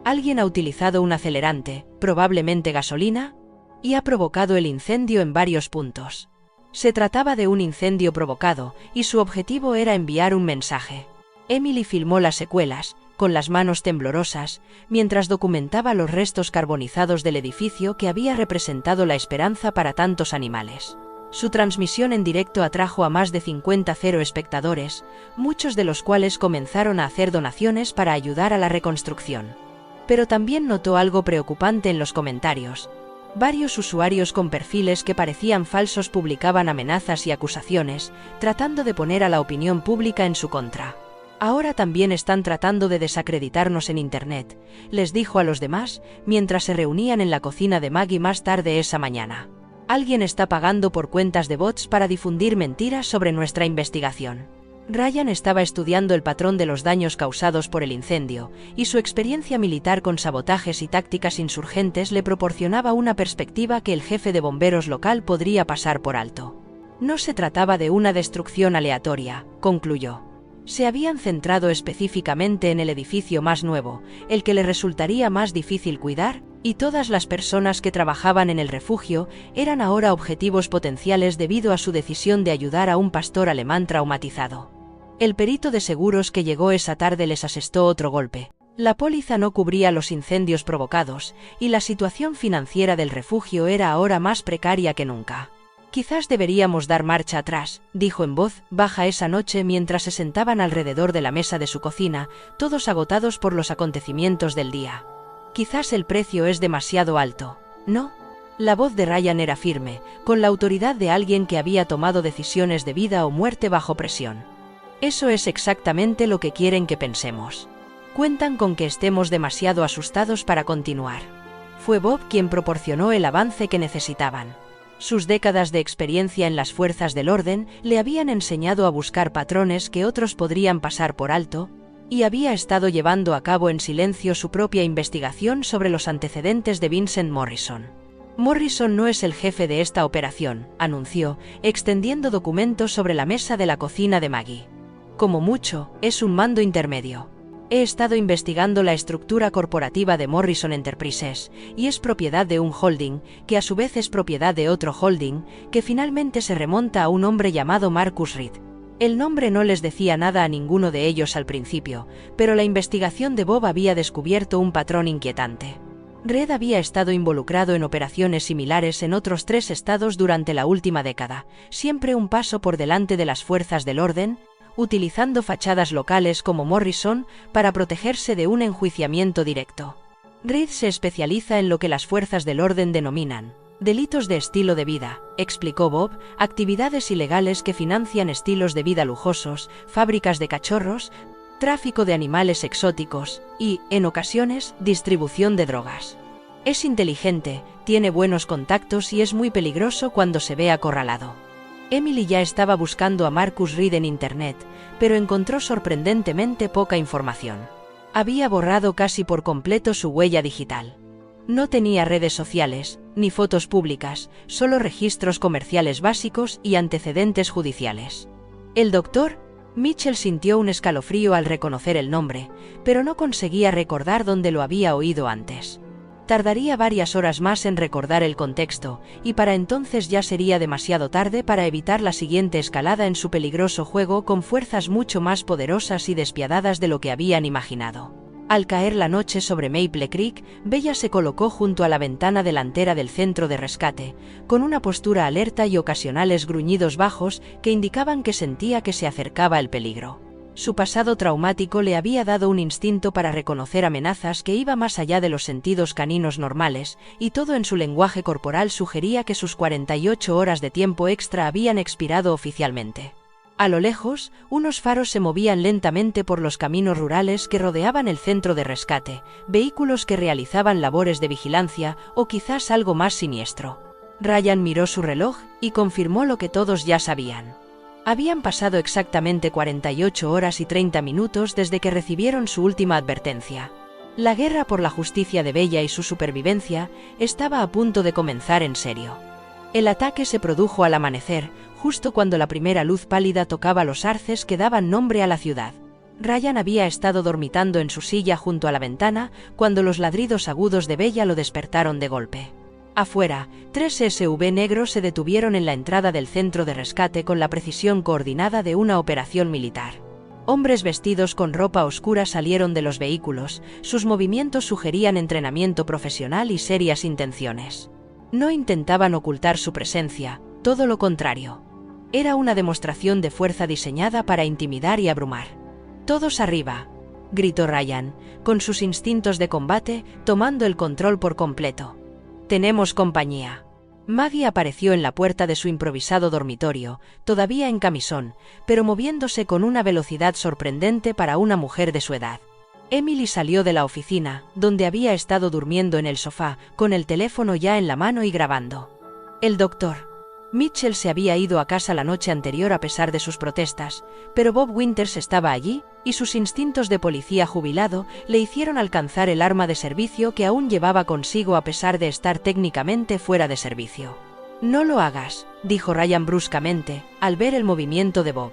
«Alguien ha utilizado un acelerante, probablemente gasolina, y ha provocado el incendio en varios puntos. Se trataba de un incendio provocado, y su objetivo era enviar un mensaje». Emily filmó las secuelas, con las manos temblorosas, mientras documentaba los restos carbonizados del edificio que había representado la esperanza para tantos animales. Su transmisión en directo atrajo a más de 50 espectadores, muchos de los cuales comenzaron a hacer donaciones para ayudar a la reconstrucción. Pero también notó algo preocupante en los comentarios. Varios usuarios con perfiles que parecían falsos publicaban amenazas y acusaciones, tratando de poner a la opinión pública en su contra. «Ahora también están tratando de desacreditarnos en Internet», les dijo a los demás, mientras se reunían en la cocina de Maggie más tarde esa mañana. «Alguien está pagando por cuentas de bots para difundir mentiras sobre nuestra investigación». Ryan estaba estudiando el patrón de los daños causados por el incendio, y su experiencia militar con sabotajes y tácticas insurgentes le proporcionaba una perspectiva que el jefe de bomberos local podría pasar por alto. No se trataba de una destrucción aleatoria, concluyó. Se habían centrado específicamente en el edificio más nuevo, el que le resultaría más difícil cuidar, y todas las personas que trabajaban en el refugio eran ahora objetivos potenciales debido a su decisión de ayudar a un pastor alemán traumatizado. El perito de seguros que llegó esa tarde les asestó otro golpe. La póliza no cubría los incendios provocados, y la situación financiera del refugio era ahora más precaria que nunca. «Quizás deberíamos dar marcha atrás», dijo en voz baja esa noche mientras se sentaban alrededor de la mesa de su cocina, todos agotados por los acontecimientos del día. «Quizás el precio es demasiado alto, ¿no?». La voz de Ryan era firme, con la autoridad de alguien que había tomado decisiones de vida o muerte bajo presión. «Eso es exactamente lo que quieren que pensemos. Cuentan con que estemos demasiado asustados para continuar». Fue Bob quien proporcionó el avance que necesitaban. Sus décadas de experiencia en las fuerzas del orden le habían enseñado a buscar patrones que otros podrían pasar por alto, y había estado llevando a cabo en silencio su propia investigación sobre los antecedentes de Vincent Morrison. «Morrison no es el jefe de esta operación», anunció, extendiendo documentos sobre la mesa de la cocina de Maggie. «Como mucho, es un mando intermedio. He estado investigando la estructura corporativa de Morrison Enterprises, y es propiedad de un holding, que a su vez es propiedad de otro holding, que finalmente se remonta a un hombre llamado Marcus Reed. El nombre no les decía nada a ninguno de ellos al principio, pero la investigación de Bob había descubierto un patrón inquietante. Reed había estado involucrado en operaciones similares en otros 3 estados durante la última década, siempre un paso por delante de las fuerzas del orden, utilizando fachadas locales como Morrison para protegerse de un enjuiciamiento directo. Reed se especializa en lo que las fuerzas del orden denominan delitos de estilo de vida, explicó Bob, actividades ilegales que financian estilos de vida lujosos, fábricas de cachorros, tráfico de animales exóticos y, en ocasiones, distribución de drogas. Es inteligente, tiene buenos contactos y es muy peligroso cuando se ve acorralado. Emily ya estaba buscando a Marcus Reed en Internet, pero encontró sorprendentemente poca información. Había borrado casi por completo su huella digital. No tenía redes sociales, ni fotos públicas, solo registros comerciales básicos y antecedentes judiciales. El doctor Mitchell sintió un escalofrío al reconocer el nombre, pero no conseguía recordar dónde lo había oído antes. Tardaría varias horas más en recordar el contexto, y para entonces ya sería demasiado tarde para evitar la siguiente escalada en su peligroso juego con fuerzas mucho más poderosas y despiadadas de lo que habían imaginado. Al caer la noche sobre Maple Creek, Bella se colocó junto a la ventana delantera del centro de rescate, con una postura alerta y ocasionales gruñidos bajos que indicaban que sentía que se acercaba el peligro. Su pasado traumático le había dado un instinto para reconocer amenazas que iba más allá de los sentidos caninos normales, y todo en su lenguaje corporal sugería que sus 48 horas de tiempo extra habían expirado oficialmente. A lo lejos, unos faros se movían lentamente por los caminos rurales que rodeaban el centro de rescate, vehículos que realizaban labores de vigilancia o quizás algo más siniestro. Ryan miró su reloj y confirmó lo que todos ya sabían. Habían pasado exactamente 48 horas y 30 minutos desde que recibieron su última advertencia. La guerra por la justicia de Bella y su supervivencia estaba a punto de comenzar en serio. El ataque se produjo al amanecer, justo cuando la primera luz pálida tocaba los arces que daban nombre a la ciudad. Ryan había estado dormitando en su silla junto a la ventana cuando los ladridos agudos de Bella lo despertaron de golpe. Afuera, 3 SUV negros se detuvieron en la entrada del centro de rescate con la precisión coordinada de una operación militar. Hombres vestidos con ropa oscura salieron de los vehículos, sus movimientos sugerían entrenamiento profesional y serias intenciones. No intentaban ocultar su presencia, todo lo contrario. Era una demostración de fuerza diseñada para intimidar y abrumar. «Todos arriba», gritó Ryan, con sus instintos de combate tomando el control por completo. «Tenemos compañía». Maggie apareció en la puerta de su improvisado dormitorio, todavía en camisón, pero moviéndose con una velocidad sorprendente para una mujer de su edad. Emily salió de la oficina, donde había estado durmiendo en el sofá, con el teléfono ya en la mano y grabando. El doctor Mitchell se había ido a casa la noche anterior a pesar de sus protestas, pero Bob Winters estaba allí, y sus instintos de policía jubilado le hicieron alcanzar el arma de servicio que aún llevaba consigo a pesar de estar técnicamente fuera de servicio. «No lo hagas», dijo Ryan bruscamente, al ver el movimiento de Bob.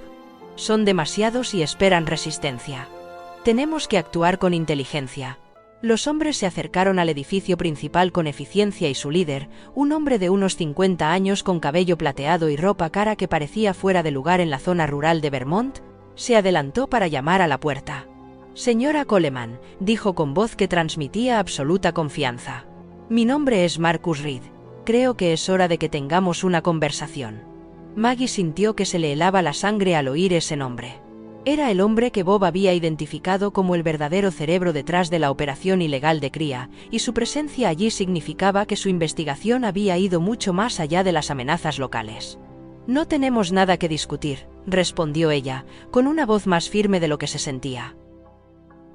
«Son demasiados y esperan resistencia. Tenemos que actuar con inteligencia». Los hombres se acercaron al edificio principal con eficiencia y su líder, un hombre de unos 50 años con cabello plateado y ropa cara que parecía fuera de lugar en la zona rural de Vermont, se adelantó para llamar a la puerta. «Señora Coleman», dijo con voz que transmitía absoluta confianza. «Mi nombre es Marcus Reed. Creo que es hora de que tengamos una conversación». Maggie sintió que se le helaba la sangre al oír ese nombre. Era el hombre que Bob había identificado como el verdadero cerebro detrás de la operación ilegal de cría, y su presencia allí significaba que su investigación había ido mucho más allá de las amenazas locales. «No tenemos nada que discutir», respondió ella, con una voz más firme de lo que se sentía.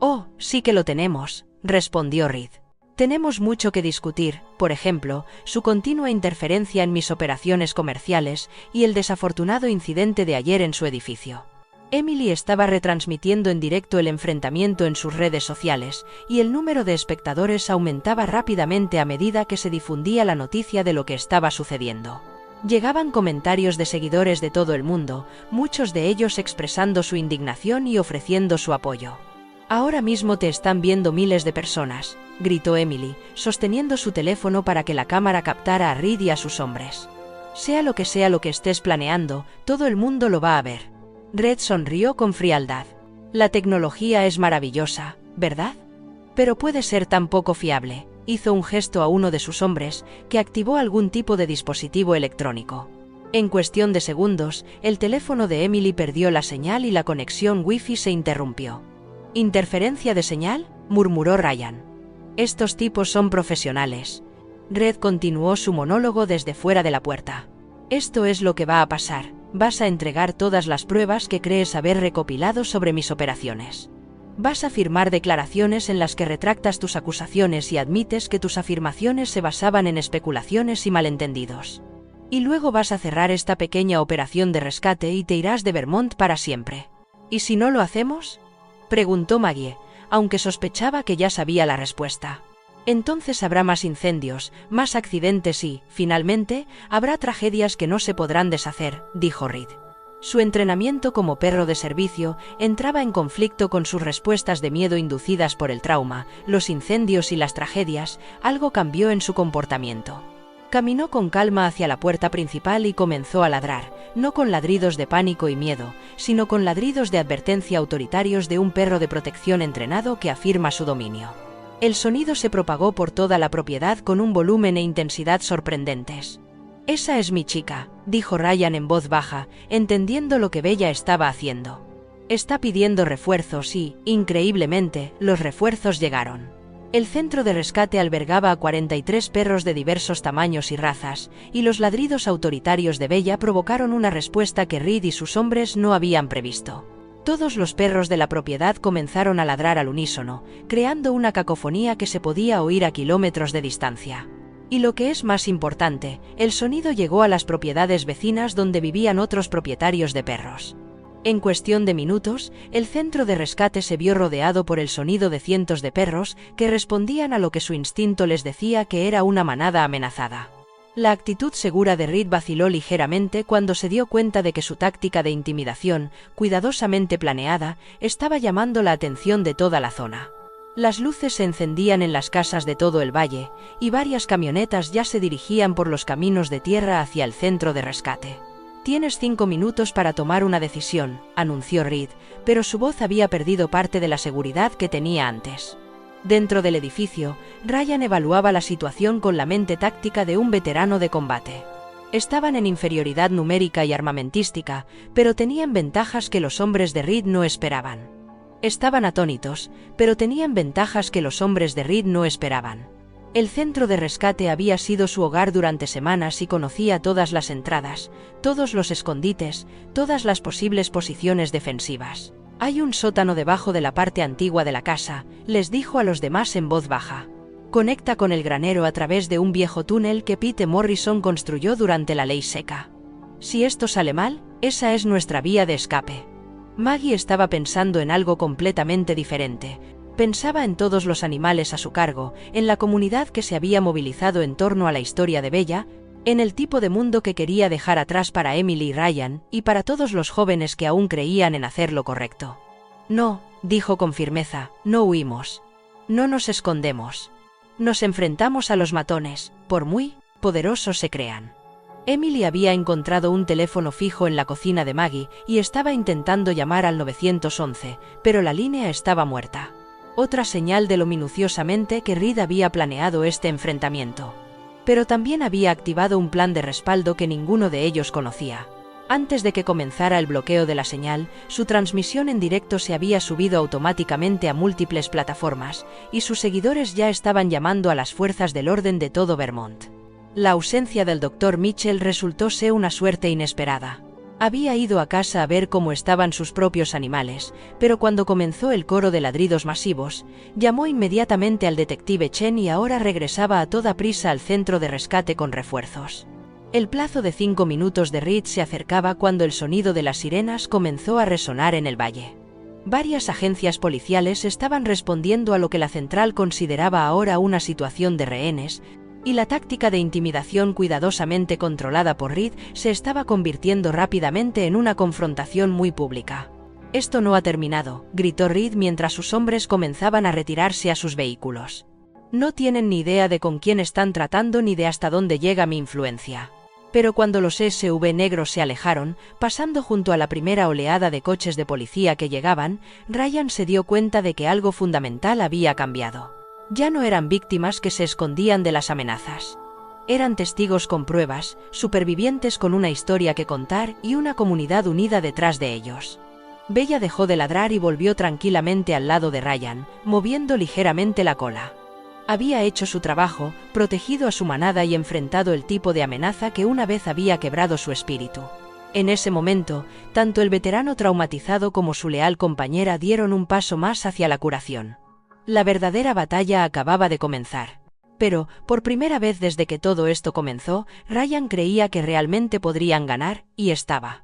«Oh, sí que lo tenemos», respondió Reed. «Tenemos mucho que discutir, por ejemplo, su continua interferencia en mis operaciones comerciales y el desafortunado incidente de ayer en su edificio». Emily estaba retransmitiendo en directo el enfrentamiento en sus redes sociales, y el número de espectadores aumentaba rápidamente a medida que se difundía la noticia de lo que estaba sucediendo. Llegaban comentarios de seguidores de todo el mundo, muchos de ellos expresando su indignación y ofreciendo su apoyo. «Ahora mismo te están viendo miles de personas», gritó Emily, sosteniendo su teléfono para que la cámara captara a Reed y a sus hombres. «Sea lo que estés planeando, todo el mundo lo va a ver». Reed sonrió con frialdad. «La tecnología es maravillosa, ¿verdad? Pero puede ser tan poco fiable». Hizo un gesto a uno de sus hombres, que activó algún tipo de dispositivo electrónico. En cuestión de segundos, el teléfono de Emily perdió la señal y la conexión Wi-Fi se interrumpió. «¿Interferencia de señal?», murmuró Ryan. «Estos tipos son profesionales». Reed continuó su monólogo desde fuera de la puerta. «Esto es lo que va a pasar. Vas a entregar todas las pruebas que crees haber recopilado sobre mis operaciones. Vas a firmar declaraciones en las que retractas tus acusaciones y admites que tus afirmaciones se basaban en especulaciones y malentendidos. Y luego vas a cerrar esta pequeña operación de rescate y te irás de Vermont para siempre». «¿Y si no lo hacemos?», preguntó Maggie, aunque sospechaba que ya sabía la respuesta. «Entonces habrá más incendios, más accidentes y, finalmente, habrá tragedias que no se podrán deshacer», dijo Reed. Su entrenamiento como perro de servicio entraba en conflicto con sus respuestas de miedo inducidas por el trauma, los incendios y las tragedias. Algo cambió en su comportamiento. Caminó con calma hacia la puerta principal y comenzó a ladrar, no con ladridos de pánico y miedo, sino con ladridos de advertencia autoritarios de un perro de protección entrenado que afirma su dominio. El sonido se propagó por toda la propiedad con un volumen e intensidad sorprendentes. «Esa es mi chica», dijo Ryan en voz baja, entendiendo lo que Bella estaba haciendo. «Está pidiendo refuerzos y, increíblemente, los refuerzos llegaron». El centro de rescate albergaba a 43 perros de diversos tamaños y razas, y los ladridos autoritarios de Bella provocaron una respuesta que Reed y sus hombres no habían previsto. Todos los perros de la propiedad comenzaron a ladrar al unísono, creando una cacofonía que se podía oír a kilómetros de distancia. Y lo que es más importante, el sonido llegó a las propiedades vecinas donde vivían otros propietarios de perros. En cuestión de minutos, el centro de rescate se vio rodeado por el sonido de cientos de perros que respondían a lo que su instinto les decía que era una manada amenazada. La actitud segura de Reed vaciló ligeramente cuando se dio cuenta de que su táctica de intimidación, cuidadosamente planeada, estaba llamando la atención de toda la zona. Las luces se encendían en las casas de todo el valle, y varias camionetas ya se dirigían por los caminos de tierra hacia el centro de rescate. «Tienes 5 minutos para tomar una decisión», anunció Reed, pero su voz había perdido parte de la seguridad que tenía antes. Dentro del edificio, Ryan evaluaba la situación con la mente táctica de un veterano de combate. Estaban en inferioridad numérica y armamentística, pero tenían ventajas que los hombres de Reed no esperaban. Estaban atónitos, pero tenían ventajas que los hombres de Reed no esperaban. El centro de rescate había sido su hogar durante semanas y conocía todas las entradas, todos los escondites, todas las posibles posiciones defensivas. «Hay un sótano debajo de la parte antigua de la casa», les dijo a los demás en voz baja. «Conecta con el granero a través de un viejo túnel que Pete Morrison construyó durante la ley seca. Si esto sale mal, esa es nuestra vía de escape». Maggie estaba pensando en algo completamente diferente. Pensaba en todos los animales a su cargo, en la comunidad que se había movilizado en torno a la historia de Bella, en el tipo de mundo que quería dejar atrás para Emily y Ryan, y para todos los jóvenes que aún creían en hacer lo correcto. «No», dijo con firmeza, «no huimos. No nos escondemos. Nos enfrentamos a los matones, por muy poderosos se crean». Emily había encontrado un teléfono fijo en la cocina de Maggie y estaba intentando llamar al 911, pero la línea estaba muerta. Otra señal de lo minuciosamente que Reed había planeado este enfrentamiento. Pero también había activado un plan de respaldo que ninguno de ellos conocía. Antes de que comenzara el bloqueo de la señal, su transmisión en directo se había subido automáticamente a múltiples plataformas, y sus seguidores ya estaban llamando a las fuerzas del orden de todo Vermont. La ausencia del Dr. Mitchell resultó ser una suerte inesperada. Había ido a casa a ver cómo estaban sus propios animales, pero cuando comenzó el coro de ladridos masivos, llamó inmediatamente al detective Chen y ahora regresaba a toda prisa al centro de rescate con refuerzos. El plazo de 5 minutos de Reed se acercaba cuando el sonido de las sirenas comenzó a resonar en el valle. Varias agencias policiales estaban respondiendo a lo que la central consideraba ahora una situación de rehenes, y la táctica de intimidación cuidadosamente controlada por Reed se estaba convirtiendo rápidamente en una confrontación muy pública. «Esto no ha terminado», gritó Reed mientras sus hombres comenzaban a retirarse a sus vehículos. «No tienen ni idea de con quién están tratando ni de hasta dónde llega mi influencia». Pero cuando los SUV negros se alejaron, pasando junto a la primera oleada de coches de policía que llegaban, Ryan se dio cuenta de que algo fundamental había cambiado. Ya no eran víctimas que se escondían de las amenazas. Eran testigos con pruebas, supervivientes con una historia que contar y una comunidad unida detrás de ellos. Bella dejó de ladrar y volvió tranquilamente al lado de Ryan, moviendo ligeramente la cola. Había hecho su trabajo, protegido a su manada y enfrentado el tipo de amenaza que una vez había quebrado su espíritu. En ese momento, tanto el veterano traumatizado como su leal compañera dieron un paso más hacia la curación. La verdadera batalla acababa de comenzar. Pero, por primera vez desde que todo esto comenzó, Ryan creía que realmente podrían ganar, y estaba